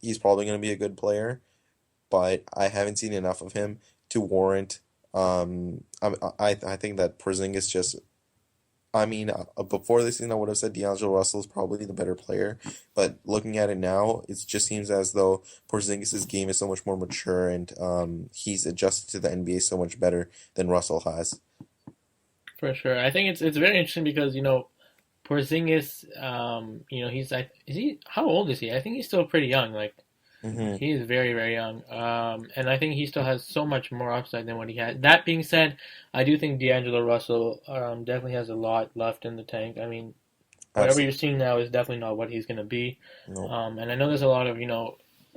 He's probably going to be a good player, but I haven't seen enough of him to warrant. I think that Porzingis just I mean, before this season, I would have said D'Angelo Russell is probably the better player, but looking at it now, it just seems as though Porzingis' game is so much more mature and he's adjusted to the NBA so much better than Russell has. For sure. I think it's very interesting because Porzingis, is he how old is he? I think he's still pretty young. Like Hmm. he is very very young. And I think he still has so much more upside than what he had. That being said, I do think D'Angelo Russell definitely has a lot left in the tank. I mean, whatever you're Absolutely. seeing now is definitely not what he's going to be. No. And I know there's a lot of,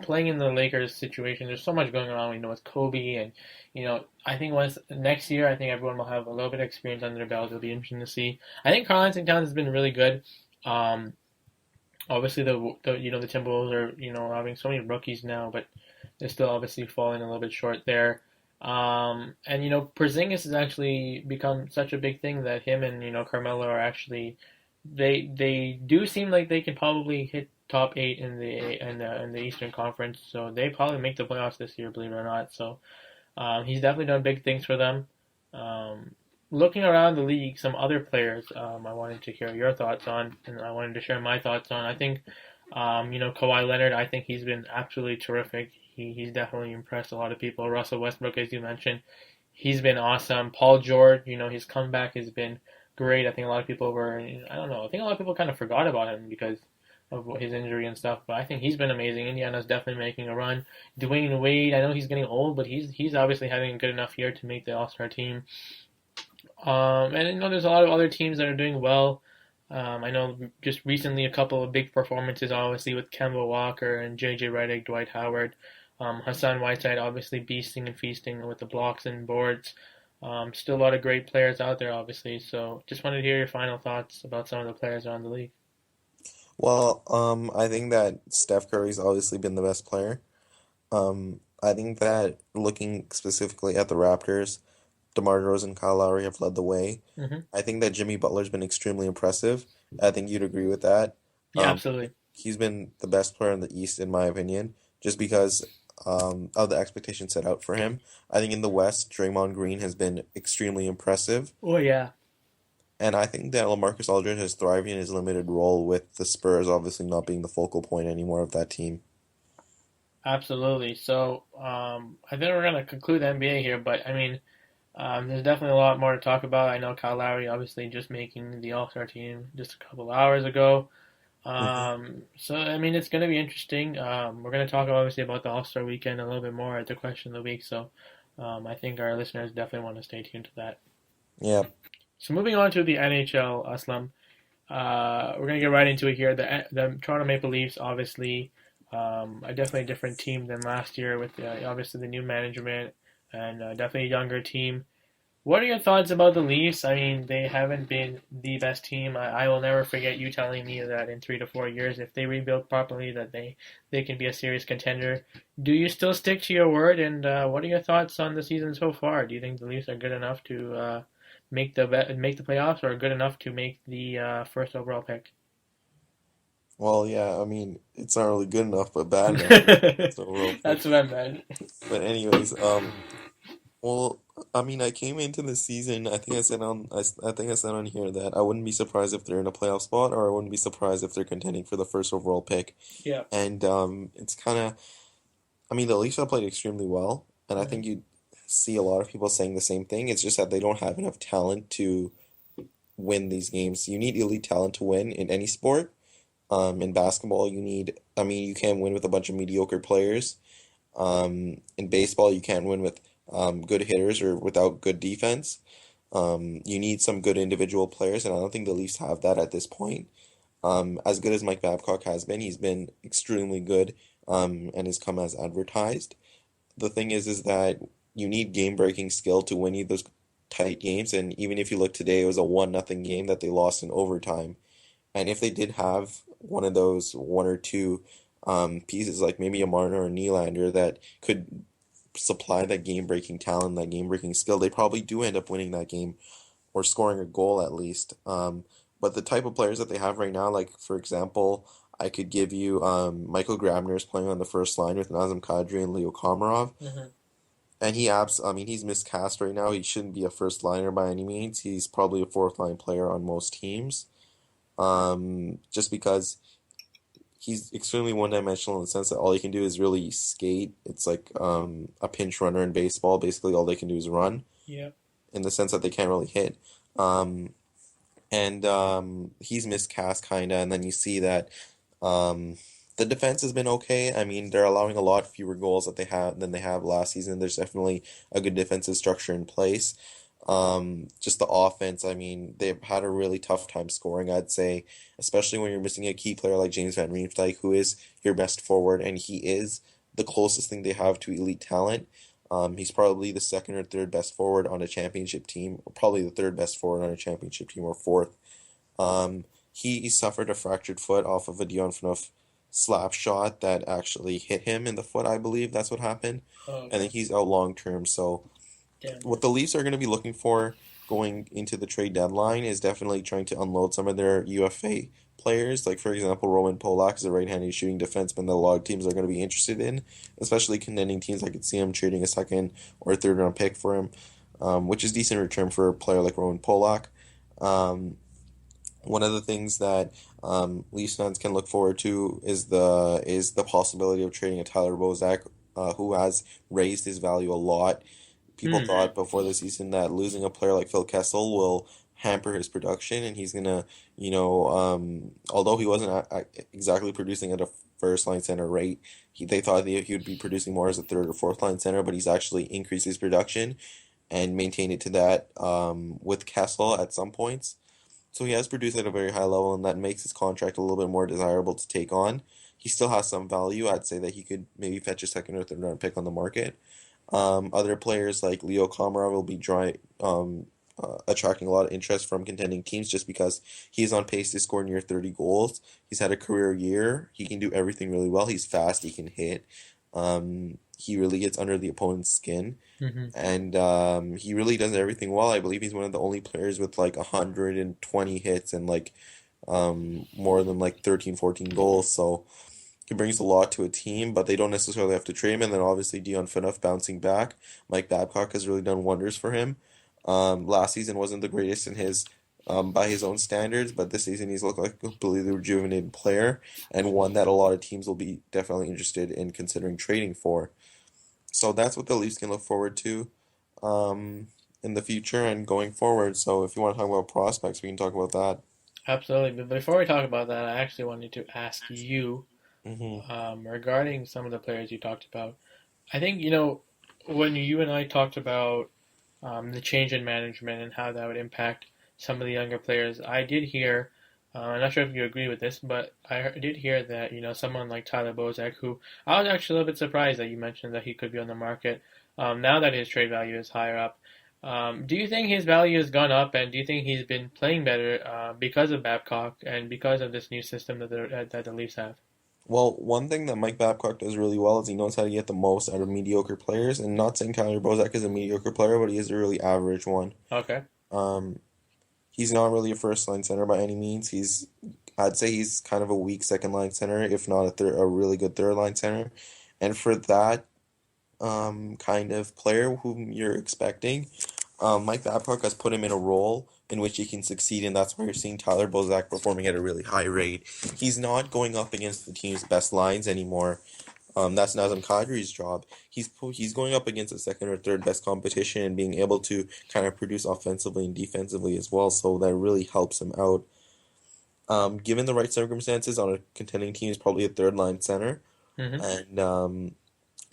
playing in the Lakers situation. There's so much going on, with Kobe and, I think once next year, I think everyone will have a little bit of experience under their belt. It'll be interesting to see. I think Karl Anthony Towns has been really good. Um, Obviously the Timberwolves are having so many rookies now, but they're still obviously falling a little bit short there. And Porzingis has actually become such a big thing that him and Carmelo are actually they do seem like they can probably hit top eight in the Eastern Conference, so they probably make the playoffs this year, believe it or not. So he's definitely done big things for them. Um, Looking around the league, some other players I wanted to hear your thoughts on, and I wanted to share my thoughts on. I think, Kawhi Leonard, I think he's been absolutely terrific. He's definitely impressed a lot of people. Russell Westbrook, as you mentioned, he's been awesome. Paul George, his comeback has been great. I think a lot of people I don't know, I think a lot of people kind of forgot about him because of his injury and stuff, but I think he's been amazing. Indiana's definitely making a run. Dwayne Wade, I know he's getting old, but he's obviously having a good enough year to make the All Star team. And there's a lot of other teams that are doing well. I know just recently a couple of big performances, obviously with Kemba Walker and J.J. Redick, Dwight Howard, Hassan Whiteside, obviously beasting and feasting with the blocks and boards. Still a lot of great players out there, obviously. So just wanted to hear your final thoughts about some of the players around the league. Well, I think that Steph Curry's obviously been the best player. I think that looking specifically at the Raptors, DeMar DeRozan and Kyle Lowry have led the way. Hmm. I think that Jimmy Butler's been extremely impressive. I think you'd agree with that. Yeah, absolutely. He's been the best player in the East, in my opinion, just because of the expectations set out for him. I think in the West, Draymond Green has been extremely impressive, Oh yeah, and I think that LaMarcus Aldridge has thrived in his limited role with the Spurs obviously not being the focal point anymore of that team. absolutely. So I think we're gonna conclude the NBA here, but I mean, there's definitely a lot more to talk about. I know Kyle Lowry obviously just making the All Star team just a couple hours ago. Hmm. So I mean, it's gonna be interesting. We're gonna talk obviously about the All Star weekend a little bit more at the question of the week. So I think our listeners definitely want to stay tuned to that. Yeah. So moving on to the NHL, Aslam. We're gonna get right into it here. The Toronto Maple Leafs, obviously, are definitely a different team than last year with obviously the new management and definitely a younger team. What are your thoughts about the Leafs? I mean, they haven't been the best team. I will never forget you telling me that in 3 to 4 years, if they rebuild properly, that they can be a serious contender. Do you still stick to your word? And what are your thoughts on the season so far? Do you think the Leafs are good enough to make the playoffs, or good enough to make the first overall pick? Well, yeah, I mean, it's not really good enough, but bad enough to make the overall pick. That's what I meant. But anyways, well, I mean, I came into the season. I think I said on here that I wouldn't be surprised if they're in a playoff spot, or I wouldn't be surprised if they're contending for the first overall pick. Yeah. And it's kind of, I mean, the Leafs have played extremely well, and I Hmm. think you see a lot of people saying the same thing. It's just that they don't have enough talent to win these games. You need elite talent to win in any sport. In basketball, I mean, you can't win with a bunch of mediocre players. In baseball, you can't win with good hitters or without good defense. You need some good individual players, and I don't think the Leafs have that at this point. As good as Mike Babcock has been, he's been extremely good, and has come as advertised. The thing is that you need game-breaking skill to win you those tight games, and even if you look today, it was a 1-0 game that they lost in overtime. And if they did have one of those one or two pieces, like maybe a Marner or Nylander, that could supply that game-breaking talent, that game-breaking skill, they probably do end up winning that game or scoring a goal at least. But the type of players that they have right now, like for example, I could give you Michael Grabner's playing on the first line with Nazem Kadri and Leo Komarov. Hmm. And I mean, he's miscast right now. He shouldn't be a first liner by any means. He's probably a fourth line player on most teams. Just because he's extremely one-dimensional in the sense that all he can do is really skate. It's like a pinch runner in baseball. Basically, all they can do is run Yeah. in the sense that they can't really hit. Um, and he's miscast kind of, and then you see that um, the defense has been okay. I mean, they're allowing a lot fewer goals that they have than they have last season. There's definitely a good defensive structure in place. Just the offense, I mean, they've had a really tough time scoring, I'd say, especially when you're missing a key player like James Van Riemsdyk, who is your best forward, and he is the closest thing they have to elite talent. He's probably the second or third best forward on a championship team, or probably the third best forward on a championship team, or fourth. He suffered a fractured foot off of a Dion Phaneuf slap shot that actually hit him in the foot, I believe that's what happened. Oh, And okay. then he's out long term, so Damn. what the Leafs are going to be looking for going into the trade deadline is definitely trying to unload some of their UFA players. Like, for example, Roman Polak is a right-handed shooting defenseman that a lot of teams are going to be interested in, especially contending teams. I could see him trading a second or third round pick for him, which is decent return for a player like Roman Polak. Um, One of the things that Leafs fans can look forward to is the possibility of trading a Tyler Bozak, who has raised his value a lot. People Hmm. thought before the season that losing a player like Phil Kessel will hamper his production, and he's gonna, although he wasn't exactly producing at a first line center rate, they thought he would be producing more as a third or fourth line center, but he's actually increased his production and maintained it to that with Kessel at some points. So he has produced at a very high level, and that makes his contract a little bit more desirable to take on. He still has some value. I'd say that he could maybe fetch a second or third round pick on the market. Other players like Leo Komarov will be attracting a lot of interest from contending teams just because he's on pace to score near 30 goals. He's had a career year. He can do everything really well. He's fast. He can hit. He really gets under the opponent's skin, Hmm. and he really does everything well. I believe he's one of the only players with like 120 hits and like more than like 13, 14 goals. So he brings a lot to a team, but they don't necessarily have to trade him. And then obviously Dion Phaneuf bouncing back. Mike Babcock has really done wonders for him. Last season wasn't the greatest in his by his own standards, but this season he's looked like a completely rejuvenated player and one that a lot of teams will be definitely interested in considering trading for. So that's what the Leafs can look forward to in the future and going forward. So if you want to talk about prospects, we can talk about that. Absolutely. But before we talk about that, I actually wanted to ask you Hmm. regarding some of the players you talked about. I think, you know, when you and I talked about the change in management and how that would impact some of the younger players, I did hear, I'm not sure if you agree with this, but did hear that, you know, someone like Tyler Bozak, who I was actually a little bit surprised that you mentioned that he could be on the market now that his trade value is higher up. Do you think his value has gone up, and do you think he's been playing better because of Babcock and because of this new system that the Leafs have? Well, one thing that Mike Babcock does really well is he knows how to get the most out of mediocre players. And not saying Tyler Bozak is a mediocre player, but he is a really average one. Okay. Um, he's not really a first line center by any means. I'd say he's kind of a weak second line center, if not a really good third line center. And for that kind of player whom you're expecting, Mike Babcock has put him in a role in which he can succeed, and that's why you're seeing Tyler Bozak performing at a really high rate. He's not going up against the team's best lines anymore. That's Nazem Kadri's job. He's going up against the second or third best competition and being able to kind of produce offensively and defensively as well. So that really helps him out. Given the right circumstances on a contending team, he's probably a third line center. Mm-hmm. And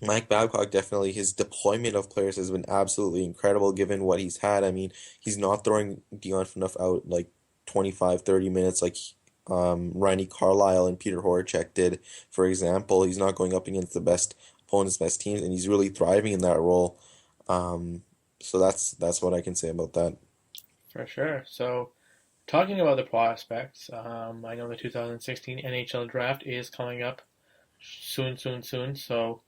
Mike Babcock definitely his deployment of players has been absolutely incredible given what he's had. I mean, he's not throwing Dion Phaneuf out like 25, 30 minutes like Riney Carlisle and Peter Horacek did, for example. He's not going up against the best opponents, best teams, and he's really thriving in that role. Um, so that's what I can say about that. For sure. So, talking about the prospects, I know the 2016 NHL draft is coming up soon, soon, soon. So,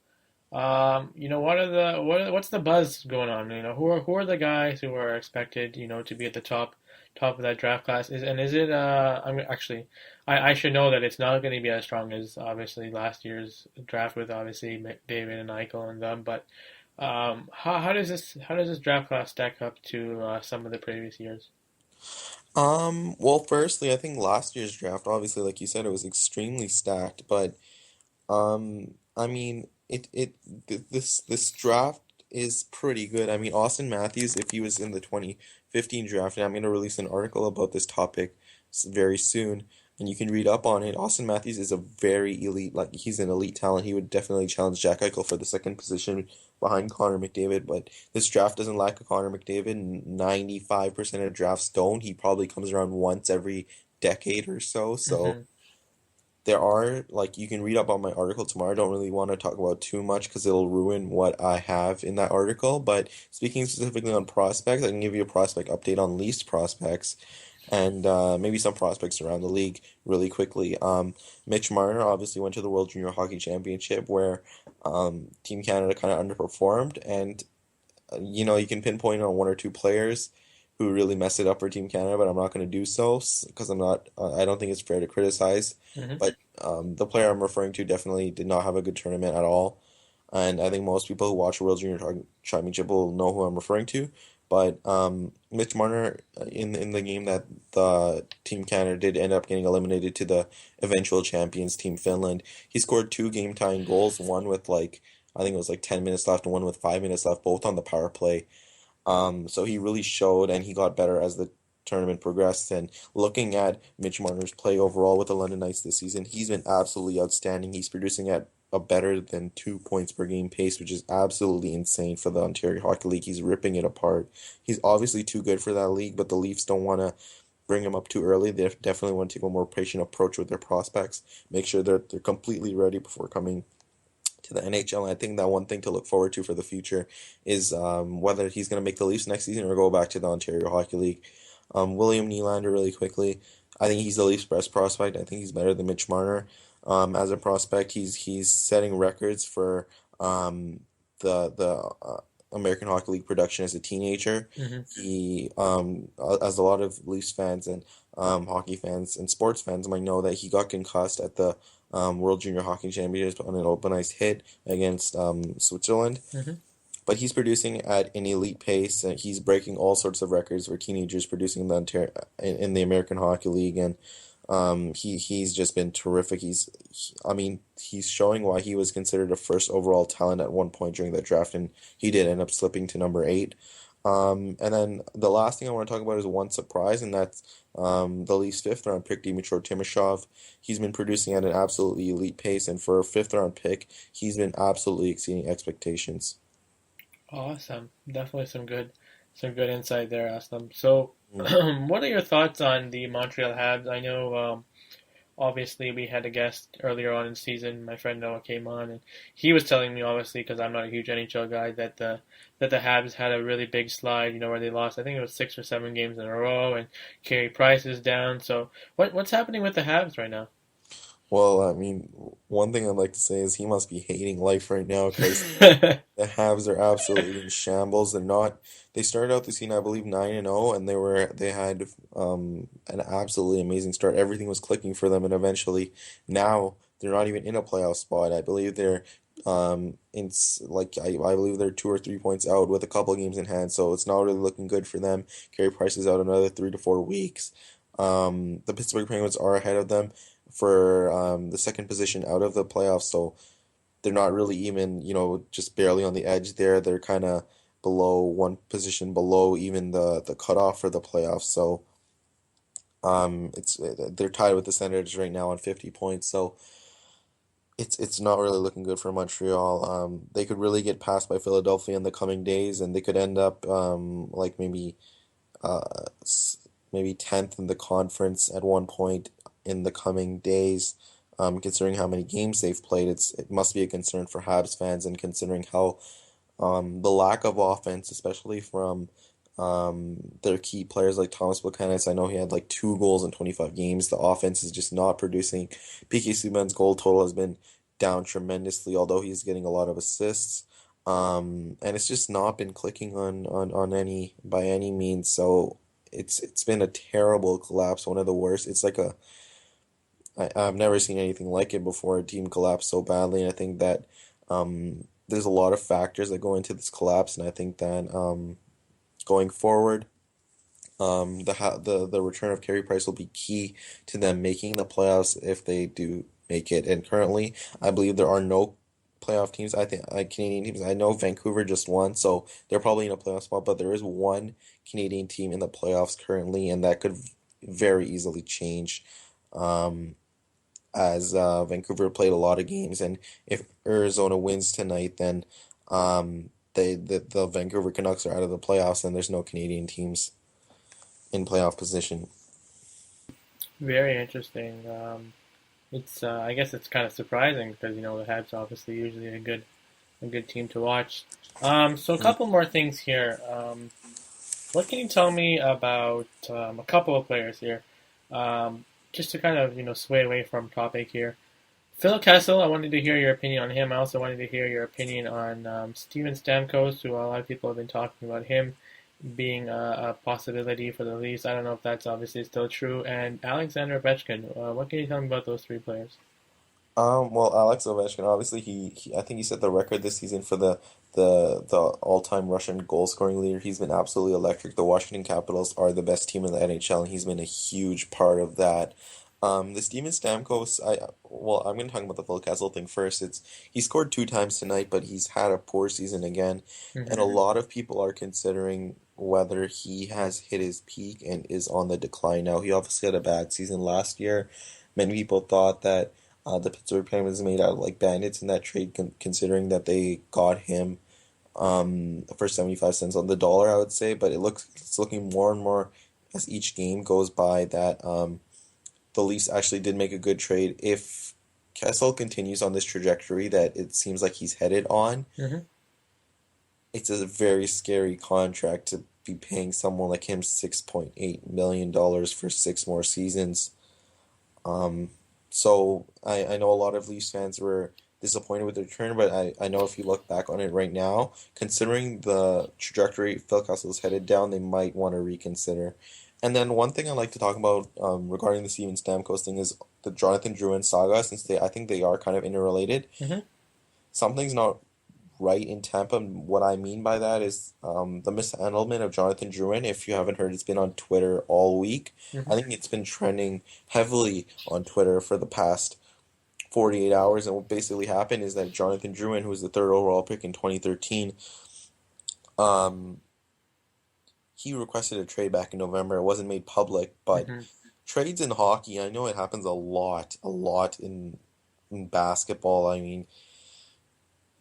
you know, what's the buzz going on? You know, who are the guys who are expected, you know, to be at the top of that draft class? Is it I mean actually, I should know that it's not going to be as strong as obviously last year's draft with obviously David and Eichel and them, but how does this draft class stack up to some of the previous years? Well, firstly, I think last year's draft, obviously, like you said, it was extremely stacked, but I mean, this draft is pretty good. I mean, Austin Matthews, if he was in the 2015 draft, and I'm going to release an article about this topic very soon, and you can read up on it. Austin Matthews is a very elite, like he's an elite talent. He would definitely challenge Jack Eichel for the second position behind Connor McDavid, but this draft doesn't lack a Connor McDavid. 95% of drafts don't. He probably comes around once every decade or so, so. Hmm. There are, like, you can read up on my article tomorrow. I don't really want to talk about too much because it'll ruin what I have in that article. But speaking specifically on prospects, I can give you a prospect update on leased prospects and maybe some prospects around the league really quickly. Mitch Marner obviously went to the World Junior Hockey Championship where Team Canada kind of underperformed. And you can pinpoint on one or two players who really messed it up for Team Canada, but I'm not going to do so because I don't think it's fair to criticize. Hmm. But the player I'm referring to definitely did not have a good tournament at all. And I think most people who watch World Championship will know who I'm referring to. But Mitch Marner, in the game that the Team Canada did end up getting eliminated to the eventual champions, Team Finland, he scored two game tying goals, one with like, I think it was like 10 minutes left and one with 5 minutes left, both on the power play. So he really showed and he got better as the tournament progressed. And looking at Mitch Marner's play overall with the London Knights this season, he's been absolutely outstanding. He's producing at a better than 2 points per game pace, which is absolutely insane for the Ontario Hockey League. He's ripping it apart. He's obviously too good for that league, but the Leafs don't want to bring him up too early. They definitely want to take a more patient approach with their prospects, make sure that they're completely ready before coming to the NHL. And I think that one thing to look forward to for the future is whether he's going to make the Leafs next season or go back to the Ontario Hockey League. William Nylander, really quickly. I think he's the Leafs' best prospect. I think he's better than Mitch Marner. As a prospect, he's setting records for the American Hockey League production as a teenager. Hmm. He, as a lot of Leafs fans and hockey fans and sports fans might know that he got concussed at the World Junior Hockey Championships on an open ice hit against Switzerland. Hmm. But he's producing at an elite pace, and he's breaking all sorts of records for teenagers producing in the American Hockey League, and he's just been terrific. I mean, he's showing why he was considered a first overall talent at one point during that draft, and he did end up slipping to number eight. And then the last thing I want to talk about is one surprise, and that's the Leafs' fifth round pick, Dmytro Timashov. He's been producing at an absolutely elite pace, and for a fifth round pick, he's been absolutely exceeding expectations. Awesome. Definitely some good insight there, Aslam. So, Mm. what are your thoughts on the Montreal Habs? I know, obviously, we had a guest earlier on in the season. My friend Noah came on, and he was telling me, obviously, because I'm not a huge NHL guy, that the Habs had a really big slide. You know, where they lost. I think it was 6 or 7 games in a row, and Carey Price is down. So, what's happening with the Habs right now? Well, I mean, one thing I'd like to say is he must be hating life right now because the Habs are absolutely in shambles. They started out the season, I believe, 9-0, and they had an absolutely amazing start. Everything was clicking for them, and eventually now they're not even in a playoff spot. I believe they're I believe they're 2 or 3 points out with a couple games in hand, so it's not really looking good for them. Carey Price is out another 3 to 4 weeks. The Pittsburgh Penguins are ahead of them for the second position out of the playoffs, so they're not really even, just barely on the edge there. They're kind of below one position below even the cutoff for the playoffs. So it's they're tied with the Senators right now on 50 points. So it's not really looking good for Montreal. They could really get passed by Philadelphia in the coming days, and they could end up like uh, maybe 10th in the conference at one point in the coming days. Considering how many games they've played, it must be a concern for Habs fans, and considering how the lack of offense, especially from their key players like Thomas Buchanan. I know he had like 2 goals in 25 games. The offense is just not producing. PK Subban's goal total has been down tremendously, although he's getting a lot of assists. And it's just not been clicking on any by any means. So it's been a terrible collapse, one of the worst. I've never seen anything like it before. A team collapse so badly, and I think that there's a lot of factors that go into this collapse, and I think that going forward, the return of Carey Price will be key to them making the playoffs if they do make it. And currently, I believe there are no playoff teams. I think Canadian teams. I know Vancouver just won, so they're probably in a playoff spot. But there is one Canadian team in the playoffs currently, and that could very easily change. Um, as Vancouver played a lot of games, and if Arizona wins tonight, then the Vancouver Canucks are out of the playoffs, and there's no Canadian teams in playoff position. Very interesting. It's I guess it's kind of surprising because the Habs obviously usually a good team to watch. So a Mm. couple more things here. What can you tell me about a couple of players here? Just to kind of sway away from topic here. Phil Kessel, I wanted to hear your opinion on him. I also wanted to hear your opinion on Steven Stamkos, who a lot of people have been talking about him being a possibility for the Leafs. I don't know if that's obviously still true. And Alexander Ovechkin, what can you tell me about those three players? Well, Alex Ovechkin, obviously, I think he set the record this season for the all-time Russian goal scoring leader. He's been absolutely electric. The Washington Capitals are the best team in the NHL, and he's been a huge part of that. The Steven Stamkos, I'm going to talk about the Phil Kessel thing first. He scored 2 times tonight, but he's had a poor season again, and a Hmm. lot of people are considering whether he has hit his peak and is on the decline now. He obviously had a bad season last year. Many people thought that the Pittsburgh Penguins made out like bandits in that trade, considering that they got him for 75 cents on the dollar, I would say. But it's looking more and more as each game goes by that the Leafs actually did make a good trade. If Kessel continues on this trajectory that it seems like he's headed on, Hmm. it's a very scary contract to be paying someone like him $6.8 million for 6 more seasons. Um, so I know a lot of Leafs fans were disappointed with the return, but I know if you look back on it right now, considering the trajectory Phil Kessel is headed down, they might want to reconsider. And then one thing I'd like to talk about regarding the Steven Stamkos thing is the Jonathan Drouin saga, since I think they are kind of interrelated. Mm-hmm. Something's not right in Tampa. And what I mean by that is the mishandlement of Jonathan Drouin. If you haven't heard, it's been on Twitter all week. Mm-hmm. I think it's been trending heavily on Twitter for the past 48 hours. And what basically happened is that Jonathan Drouin, who was the third overall pick in 2013, um, he requested a trade back in November. It wasn't made public, but Mm-hmm. trades in hockey, I know it happens a lot in basketball. I mean,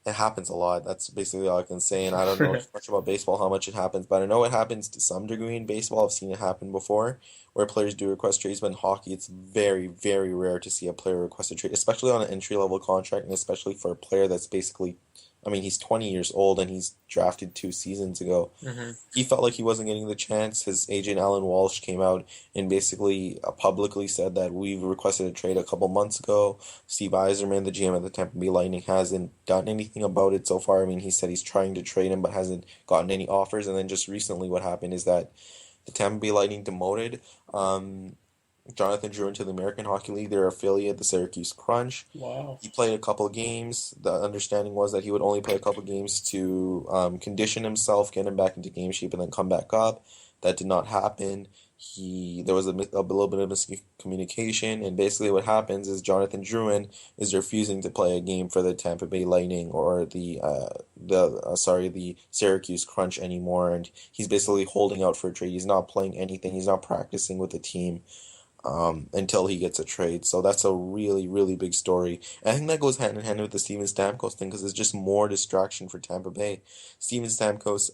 it happens a lot. That's basically all I can say. And I don't know too much about baseball, how much it happens, but I know it happens to some degree in baseball. I've seen it happen before, where players do request trades. But in hockey, it's very, very rare to see a player request a trade, especially on an entry level contract, and especially for a player that's basically, I mean, he's 20 years old and he's drafted 2 seasons ago. Mm-hmm. He felt like he wasn't getting the chance. His agent Alan Walsh came out and basically publicly said that we requested a trade a couple months ago. Steve Yzerman, the GM of the Tampa Bay Lightning, hasn't done anything about it so far. I mean, he said he's trying to trade him but hasn't gotten any offers. And then just recently, what happened is that the Tampa Bay Lightning demoted Jonathan Drouin to the American Hockey League, their affiliate, the Syracuse Crunch. Wow. He played a couple of games. The understanding was that he would only play a couple of games to condition himself, get him back into game shape, and then come back up. That did not happen. There was a little bit of miscommunication, and basically what happens is Jonathan Drouin is refusing to play a game for the Tampa Bay Lightning or the Syracuse Crunch anymore, and he's basically holding out for a trade. He's not playing anything. He's not practicing with the team until he gets a trade. So that's a really, really big story. And I think that goes hand in hand with the Steven Stamkos thing because it's just more distraction for Tampa Bay. Steven Stamkos,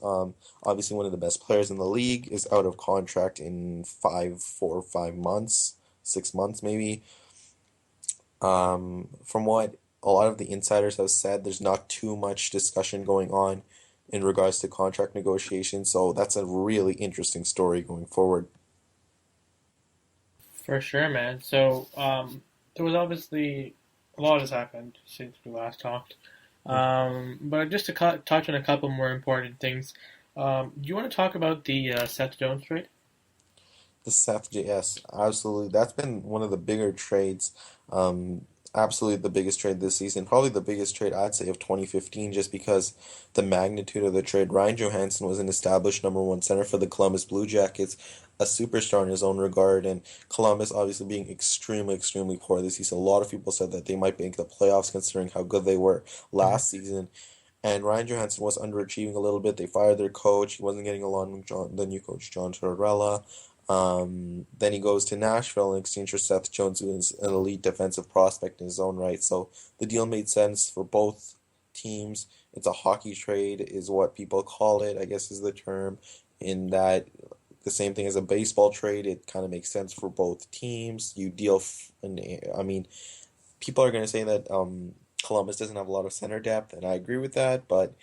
obviously one of the best players in the league, is out of contract in 4 or 5 months, 6 months maybe. From what a lot of the insiders have said, there's not too much discussion going on in regards to contract negotiations. So that's a really interesting story going forward. For sure, man. So, there was obviously a lot has happened since we last talked. But just to touch on a couple more important things, do you want to talk about the Seth Jones trade? The Seth JS, absolutely. That's been one of the bigger trades. Um, Absolutely the biggest trade this season. Probably the biggest trade I'd say of 2015, just because the magnitude of the trade. Ryan Johansson was an established number one center for the Columbus Blue Jackets, a superstar in his own regard, and Columbus obviously being extremely, extremely poor this season. A lot of people said that they might make the playoffs considering how good they were Mm-hmm. last season. And Ryan Johansson was underachieving a little bit. They fired their coach. He wasn't getting along with the new coach, John Tortorella. Then he goes to Nashville in exchange for Seth Jones, who is an elite defensive prospect in his own right. So the deal made sense for both teams. It's a hockey trade, is what people call it, I guess is the term, in that the same thing as a baseball trade. It kind of makes sense for both teams. And I mean, people are going to say that Columbus doesn't have a lot of center depth, and I agree with that, but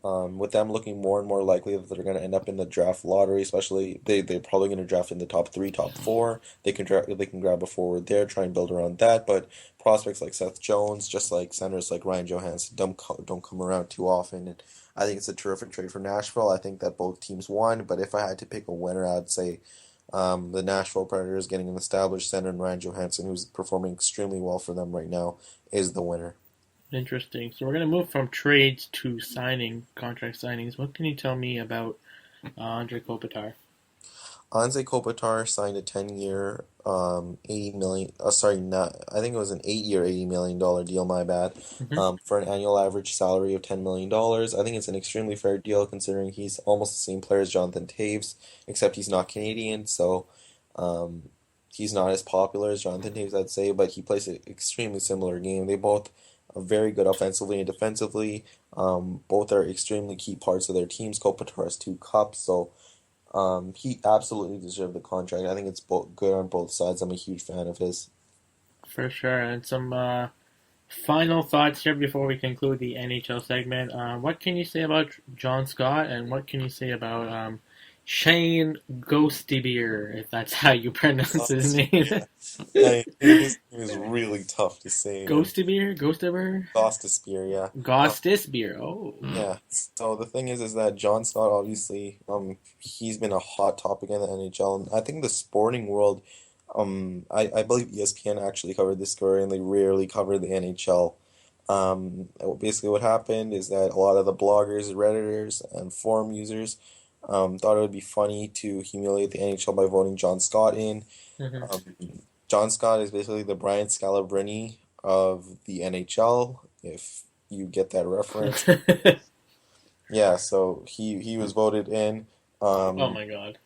with them looking more and more likely that they're going to end up in the draft lottery, especially they're probably going to draft in the top three, top four. They can grab a forward there, try and build around that. But prospects like Seth Jones, just like centers like Ryan Johansson, don't come around too often. And I think it's a terrific trade for Nashville. I think that both teams won. But if I had to pick a winner, I'd say the Nashville Predators getting an established center and Ryan Johansson, who's performing extremely well for them right now, is the winner. Interesting. So we're gonna move from trades to contract signings. What can you tell me about Andre Kopitar? Anze Kopitar signed a 10-year, 80 million. Sorry, not. I think it was an 8-year, $80 million deal. My bad. Mm-hmm. For an annual average salary of $10 million. I think it's an extremely fair deal considering he's almost the same player as Jonathan Taves, except he's not Canadian, so um, he's not as popular as Jonathan Taves, I'd say. But he plays an extremely similar game. They both are very good offensively and defensively. Both are extremely key parts of their teams. Kopitar has 2 cups, so. He absolutely deserved the contract. I think it's good on both sides. I'm a huge fan of his. For sure. And some final thoughts here before we conclude the NHL segment. What can you say about John Scott, and what can you say about Shane Beer, if that's how you pronounce his Ghost, name. yeah. His name is really tough to say, and Beer. Ghost yeah. Beer. Oh. Yeah. So the thing is that John Scott obviously, he's been a hot topic in the NHL, and I think the sporting world, I believe ESPN actually covered this story, and they rarely cover the NHL. Basically, what happened is that a lot of the bloggers, Redditors, and forum users, thought it would be funny to humiliate the NHL by voting John Scott in. Hmm. Um, John Scott is basically the Brian Scalabrine of the NHL, if you get that reference. Yeah, so he was voted in, Oh um, my god.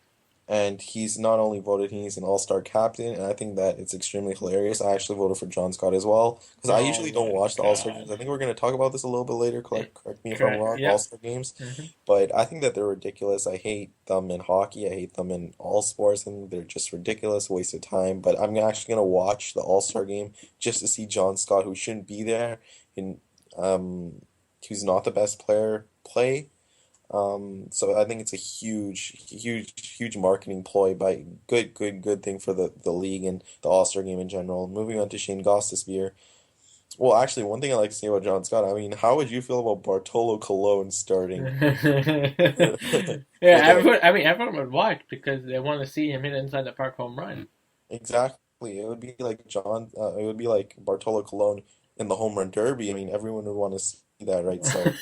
and he's not only voted, he's an all-star captain, and I think that it's extremely hilarious. I actually voted for John Scott as well because I Oh usually don't my watch the all-star games. god. I think we're going to talk about this a little bit later. Correct me if I'm Correct. wrong. Yeah. All-star games, Hmm. but I think that they're ridiculous. I hate them in hockey. I hate them in all sports, and they're just ridiculous, waste of time. But I'm actually going to watch the all-star game just to see John Scott, who shouldn't be there, and who's not the best player, play. So I think it's a huge marketing ploy by good thing for the league and the All-Star game in general. Moving on to Shane Gostisbehere. Well, actually, one thing I like to say about John Scott, I mean, how would you feel about Bartolo Colon starting Yeah, for the everyone would watch because they want to see him hit inside the park home run. exactly? It would be like it would be like Bartolo Colon in the home run derby. I mean, everyone would want to see that, right? So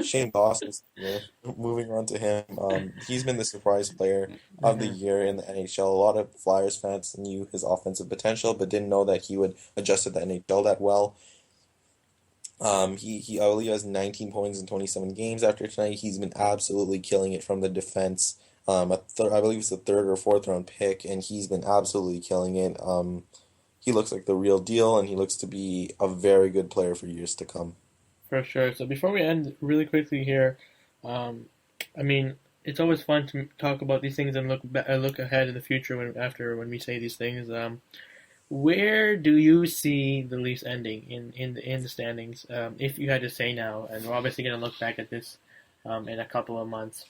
Shane Dawson, yeah, moving on to him. He's been the surprise player of the Hmm. year in the NHL. A lot of Flyers fans knew his offensive potential, but didn't know that he would adjust to the NHL that well. I believe has 19 points in 27 games after tonight. He's been absolutely killing it from the defense. I believe it's the third or fourth round pick, and he's been absolutely killing it. He looks like the real deal, and he looks to be a very good player for years to come. For sure. So before we end, really quickly here, um, I mean, it's always fun to talk about these things and look ahead in the future when we say these things. Where do you see the Leafs ending in the standings? If you had to say now, and we're obviously going to look back at this in a couple of months.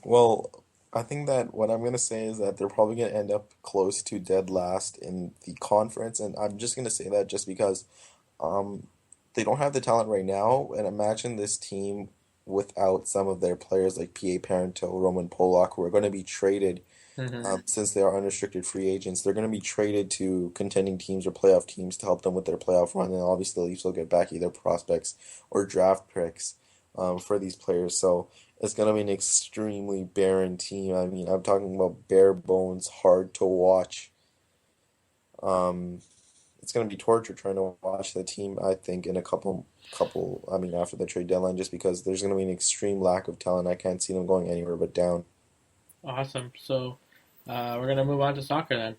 Well, I think that what I'm gonna say is that they're probably gonna end up close to dead last in the conference, and I'm just gonna say that just because um, they don't have the talent right now, and imagine this team without some of their players like P.A. Parenteau, Roman Polak, who are going to be traded Hmm. since they are unrestricted free agents. They're going to be traded to contending teams or playoff teams to help them with their playoff run, and obviously the Leafs will get back either prospects or draft picks for these players. So it's going to be an extremely barren team. I mean, I'm talking about bare bones, hard to watch. Um, it's going to be torture trying to watch the team, I think, in a I mean, after the trade deadline, just because there's going to be an extreme lack of talent. I can't see them going anywhere but down. Awesome. So we're going to move on to soccer then.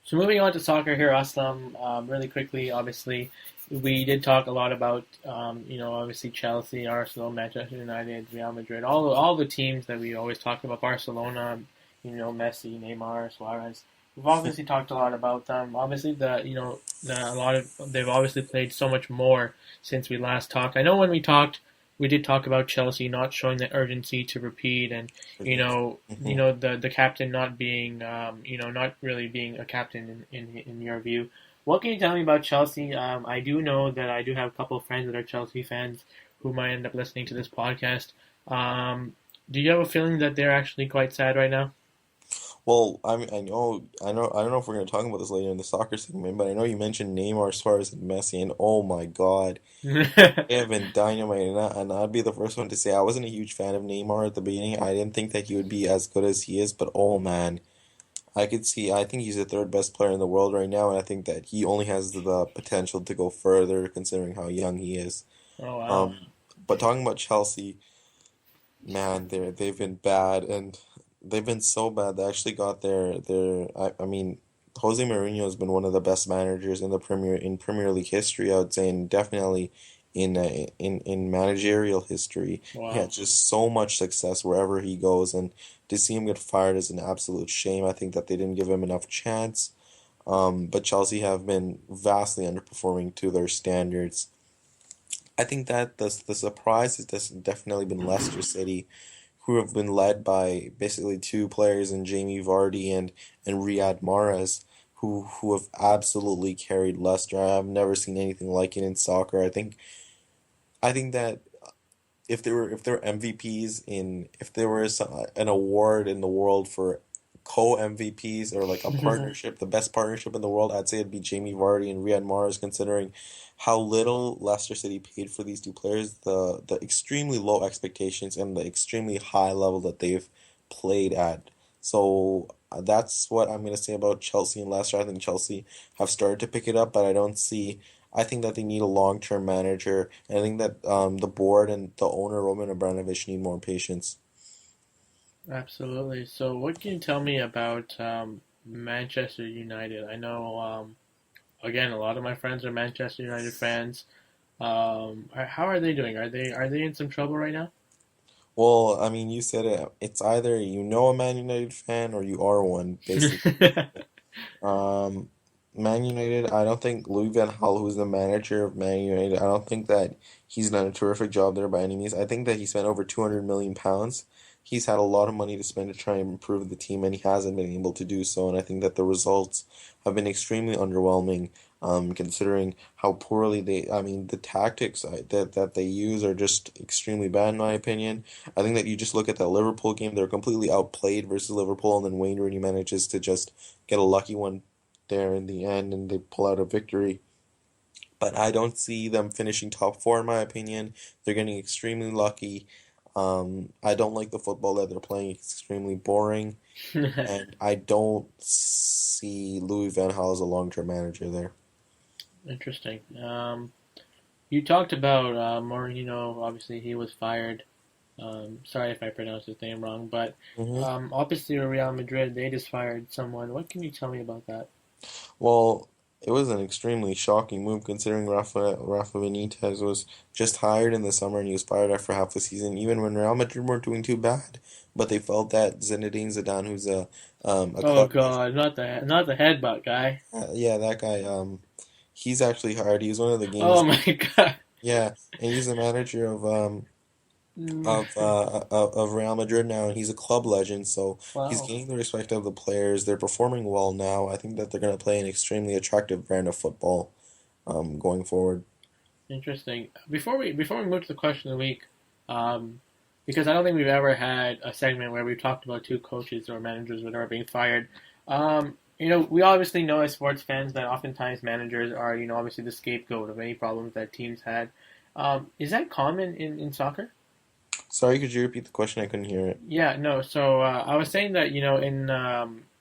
So moving on to soccer here, Aslam, really quickly, obviously, we did talk a lot about, obviously Chelsea, Arsenal, Manchester United, Real Madrid, all the teams that we always talk about, Barcelona, Messi, Neymar, Suarez. We've obviously talked a lot about them. Obviously, they've obviously played so much more since we last talked. I know when we did talk about Chelsea not showing the urgency to repeat, and Hmm. the captain not being not really being a captain in your view. What can you tell me about Chelsea? I do know that I do have a couple of friends that are Chelsea fans who might end up listening to this podcast. Do you have a feeling that they're actually quite sad right now? Well, I don't know if we're going to talk about this later in the soccer segment, but I know you mentioned Neymar, Suarez, and Messi, and oh my God, they have been dynamite, and I'd be the first one to say I wasn't a huge fan of Neymar at the beginning. I didn't think that he would be as good as he is, but oh man, I think he's the third best player in the world right now, and I think that he only has the potential to go further considering how young he is. Oh wow. Um, but talking about Chelsea, man, they've been bad, and they've been so bad. They actually got I mean, Jose Mourinho has been one of the best managers in the Premier League history. I would say, and definitely in managerial history. He had Wow. just so much success wherever he goes, and to see him get fired is an absolute shame. I think that they didn't give him enough chance. But Chelsea have been vastly underperforming to their standards. I think that the surprise has definitely been Leicester City, who have been led by basically two players in Jamie Vardy and Riyad Mahrez, who have absolutely carried Leicester. I've never seen anything like it in soccer. I think that if there were MVPs in if there was an award in the world for co-MVPs or like a partnership, the best partnership in the world, I'd say it'd be Jamie Vardy and Riyad Mahrez, considering how little Leicester City paid for these two players, the extremely low expectations and the extremely high level that they've played at. So that's what I'm gonna say about Chelsea and Leicester. I think Chelsea have started to pick it up, but I think that they need a long-term manager, and I think that the board and the owner Roman Abramovich need more patience. Absolutely. So, what can you tell me about Manchester United? I know, again, a lot of my friends are Manchester United fans. How are they doing? Are they in some trouble right now? Well, I mean, you said it. It's either you know a Man United fan or you are one, basically. Um, Man United, I don't think Louis van Gaal, who's the manager of Man United, I don't think that he's done a terrific job there by any means. I think that he spent over 200 million pounds. He's had a lot of money to spend to try and improve the team, and he hasn't been able to do so. And I think that the results have been extremely underwhelming, considering how poorly I mean, the tactics that they use are just extremely bad, in my opinion. I think that you just look at that Liverpool game, they're completely outplayed versus Liverpool, and then Wayne Rooney manages to just get a lucky one there in the end and they pull out a victory. But I don't see them finishing top four in my opinion. They're getting extremely lucky. I don't like the football that they're playing. It's extremely boring, and I don't see Louis van Gaal as a long-term manager there. Interesting. You talked about Mourinho. Obviously, he was fired. Sorry if I pronounced his name wrong, but hmm obviously Real Madrid, they just fired someone. What can you tell me about that? Well, it was an extremely shocking move considering Rafa Benitez was just hired in the summer and he was fired after half the season, even when Real Madrid weren't doing too bad. But they felt that Zinedine Zidane, who's a Oh club God, not the headbutt guy. yeah, that guy, he's actually hired. He's one of the Oh game's my God. yeah, and he's the manager Mm, of Real Madrid now, and he's a club legend, so he's wow, gaining the respect of the players. They're performing well now. I think that they're going to play an extremely attractive brand of football, going forward. interesting. Before we move to the question of the week, um, because I don't think we've ever had a segment where we've talked about two coaches or managers that are being fired. We obviously know as sports fans that oftentimes managers are, obviously the scapegoat of any problems that teams had. Is that common in soccer? Sorry, could you repeat the question? I couldn't hear it. Yeah, no. So I was saying that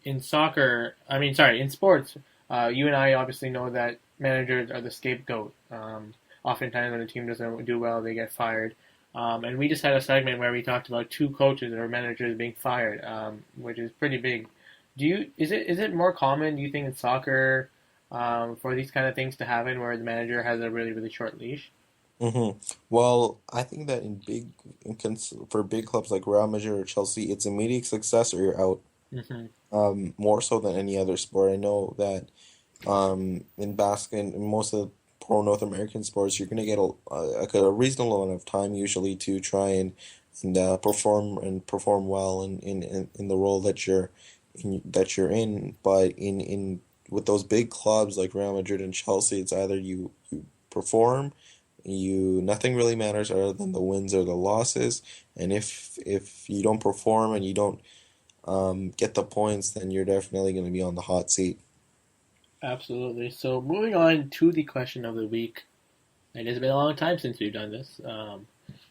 in soccer, I mean, sorry, in sports, you and I obviously know that managers are the scapegoat. Oftentimes, when a team doesn't do well, they get fired. And we just had a segment where we talked about two coaches or managers being fired, which is pretty big. Is it more common? Do you think in soccer for these kind of things to happen, where the manager has a really really short leash? hmm Well, I think that for big clubs like Real Madrid or Chelsea, it's immediate success or you're out. Hmm. More so than any other sport. I know that in basket, in most of the pro North American sports, you're gonna get a reasonable amount of time usually to try and perform well in the role that you're in. But in with those big clubs like Real Madrid and Chelsea, it's either you perform, you nothing really matters other than the wins or the losses. And if you don't perform and you don't get the points, then you're definitely going to be on the hot seat. Absolutely. So moving on to the question of the week. It has been a long time since we've done this,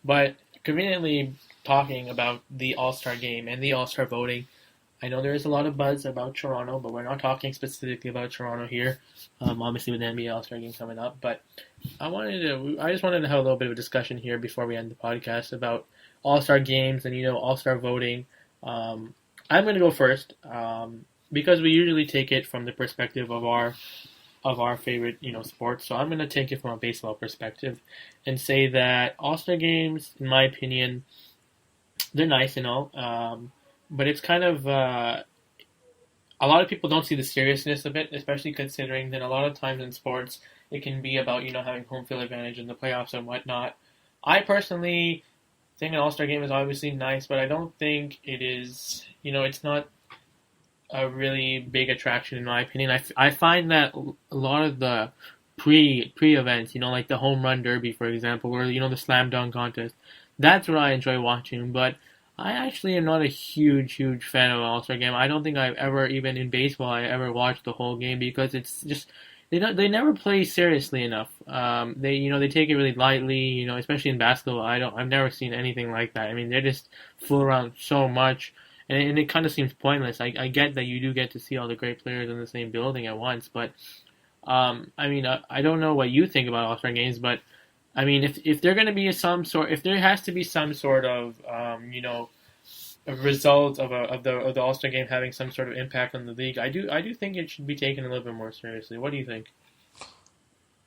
but conveniently talking about the All Star game and the All Star voting. I know there is a lot of buzz about Toronto, but we're not talking specifically about Toronto here. Obviously, with the NBA All Star game coming up, but I just wanted to have a little bit of a discussion here before we end the podcast about All Star games and All Star voting. I'm going to go first because we usually take it from the perspective of our favorite sports. So I'm going to take it from a baseball perspective and say that All Star games, in my opinion, they're nice and all, but it's kind of a lot of people don't see the seriousness of it, especially considering that a lot of times in sports it can be about having home field advantage in the playoffs and whatnot. I personally think an All-Star game is obviously nice, but I don't think it is. It's not a really big attraction in my opinion. I find that a lot of the pre events, like the home run derby, for example, or the slam dunk contest, that's what I enjoy watching. But I actually am not a huge fan of an All Star game. I don't think I've ever, even in baseball, I ever watched the whole game because it's just they never play seriously enough. They take it really lightly. Especially in basketball, I've never seen anything like that. I mean, they just fool around so much and it kind of seems pointless. I get that you do get to see all the great players in the same building at once, but I mean, I don't know what you think about All Star games, but I mean, if there going to be if there has to be some sort of a result of the All Star game having some sort of impact on the league, I do think it should be taken a little bit more seriously. What do you think?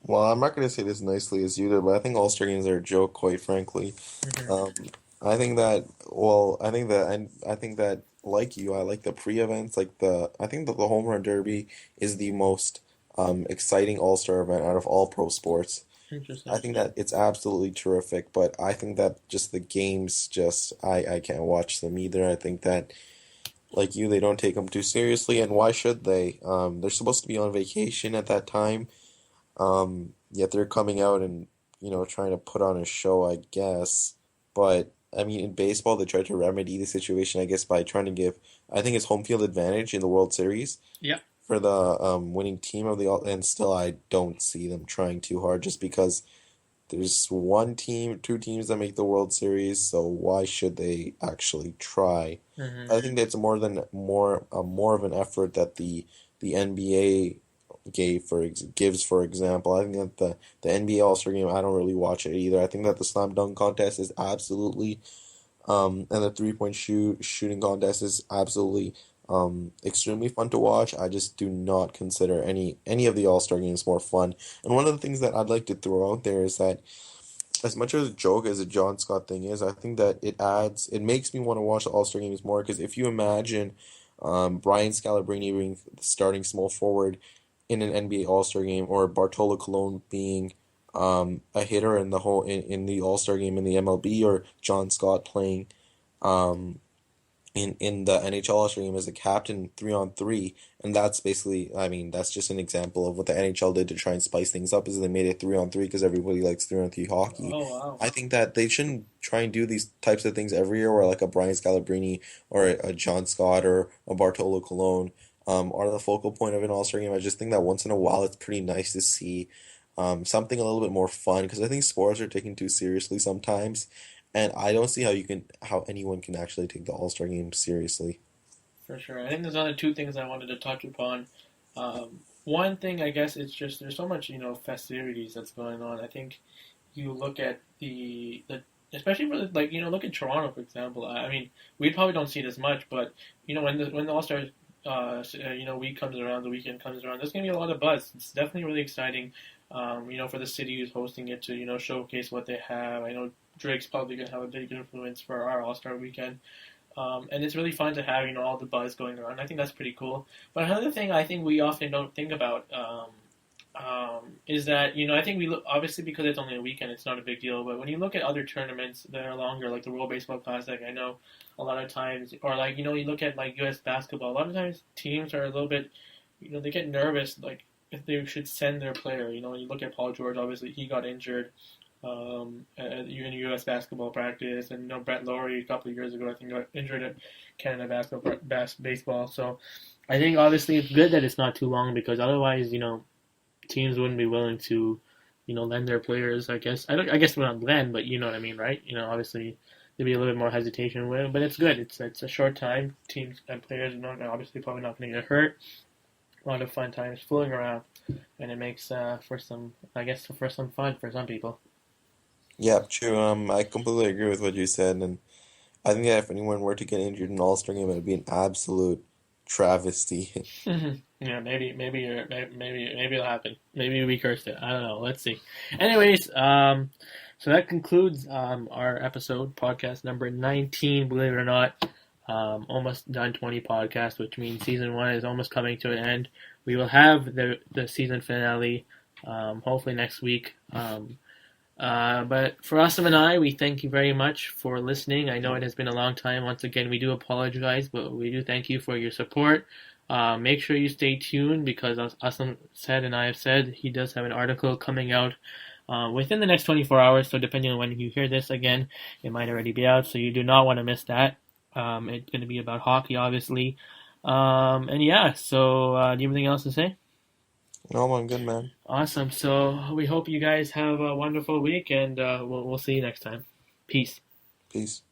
Well, I'm not going to say this nicely as you did, but I think All-Star games are a joke, quite frankly. Hmm. Um, I think that, well, I think that, like you, I like the pre-events, I think that the Home Run Derby is the most exciting All-Star event out of all pro sports. I Interesting. think that it's absolutely terrific, but I think that just the games, I can't watch them either. I think that, like you, they don't take them too seriously, and why should they? They're supposed to be on vacation at that time. Yet they're coming out and, trying to put on a show, I guess. But I mean, in baseball, they try to remedy the situation, I guess, by trying to give, I think it's home field advantage in the World Series Yeah. for the winning team of and still I don't see them trying too hard just because there's one team, two teams that make the World Series, so why should they actually try? Hmm. I think that's more of an effort that the NBA gives, for example. I think that the NBA All-Star game, I don't really watch it either. I think that the slam dunk contest is absolutely and the three-point shooting contest is absolutely extremely fun to watch. I just do not consider any of the All-Star games more fun. And one of the things that I'd like to throw out there is that as much of a joke as a John Scott thing is, I think that it makes me want to watch the All-Star games more because if you imagine Brian Scalabrine being the starting small forward in an NBA All-Star game or Bartolo Colon being a hitter in the All-Star game in the MLB or John Scott playing um, in the NHL All-Star game as a captain 3-on-3, and that's basically, I mean, that's just an example of what the NHL did to try and spice things up, is they made it 3-on-3 because everybody likes 3-on-3 hockey. Oh wow. I think that they shouldn't try and do these types of things every year, where like a Brian Scalabrine or a John Scott or a Bartolo Colon are the focal point of an All-Star game. I just think that once in a while it's pretty nice to see something a little bit more fun because I think sports are taken too seriously sometimes. And I don't see how anyone can actually take the All-Star game seriously. For sure. I think there's other two things I wanted to touch upon. One thing, I guess, it's just there's so much, festivities that's going on. I think you look at the especially for like look at Toronto for example. I mean, we probably don't see it as much, but when the All Star week comes around, the weekend comes around, there's gonna be a lot of buzz. It's definitely really exciting. For the city who's hosting it to showcase what they have. I know Drake's probably gonna have a big influence for our All Star weekend. And it's really fun to have all the buzz going around. I think that's pretty cool. But another thing I think we often don't think about is that I think we look obviously because it's only a weekend, it's not a big deal. But when you look at other tournaments that are longer, like the World Baseball Classic, I know a lot of times, or like you look at like U.S. basketball. A lot of times teams are a little bit, they get nervous like if they should send their player. When you look at Paul George, obviously he got injured in U.S. basketball practice, and Brett Lawrie a couple of years ago I think got injured at Canada baseball. So I think obviously it's good that it's not too long because otherwise teams wouldn't be willing to lend their players. I guess not lend, but you know what I mean, right? Obviously there'd be a little bit more hesitation with it, but it's good. It's a short time. Teams and players are not obviously probably not going to get hurt. A lot of fun times fooling around, and it makes for some for some fun for some people. Yeah, true. I completely agree with what you said, and I think that if anyone were to get injured in an All-Star game, it would be an absolute travesty. Yeah, maybe it'll happen. Maybe we cursed it. I don't know. Let's see. Anyways, so that concludes our episode, podcast number 19. Believe it or not, almost done 20 podcasts, which means season one is almost coming to an end. We will have the season finale, hopefully next week. But for Asim and I, we thank you very much for listening. I know it has been a long time. Once again, we do apologize, but we do thank you for your support. Make sure you stay tuned because, as Asim said and I have said, he does have an article coming out within the next 24 hours. So depending on when you hear this again, it might already be out. So you do not want to miss that. It's going to be about hockey, obviously. And yeah, so do you have anything else to say? No, I'm good, man. Awesome. So we hope you guys have a wonderful week, and we'll see you next time. Peace. Peace.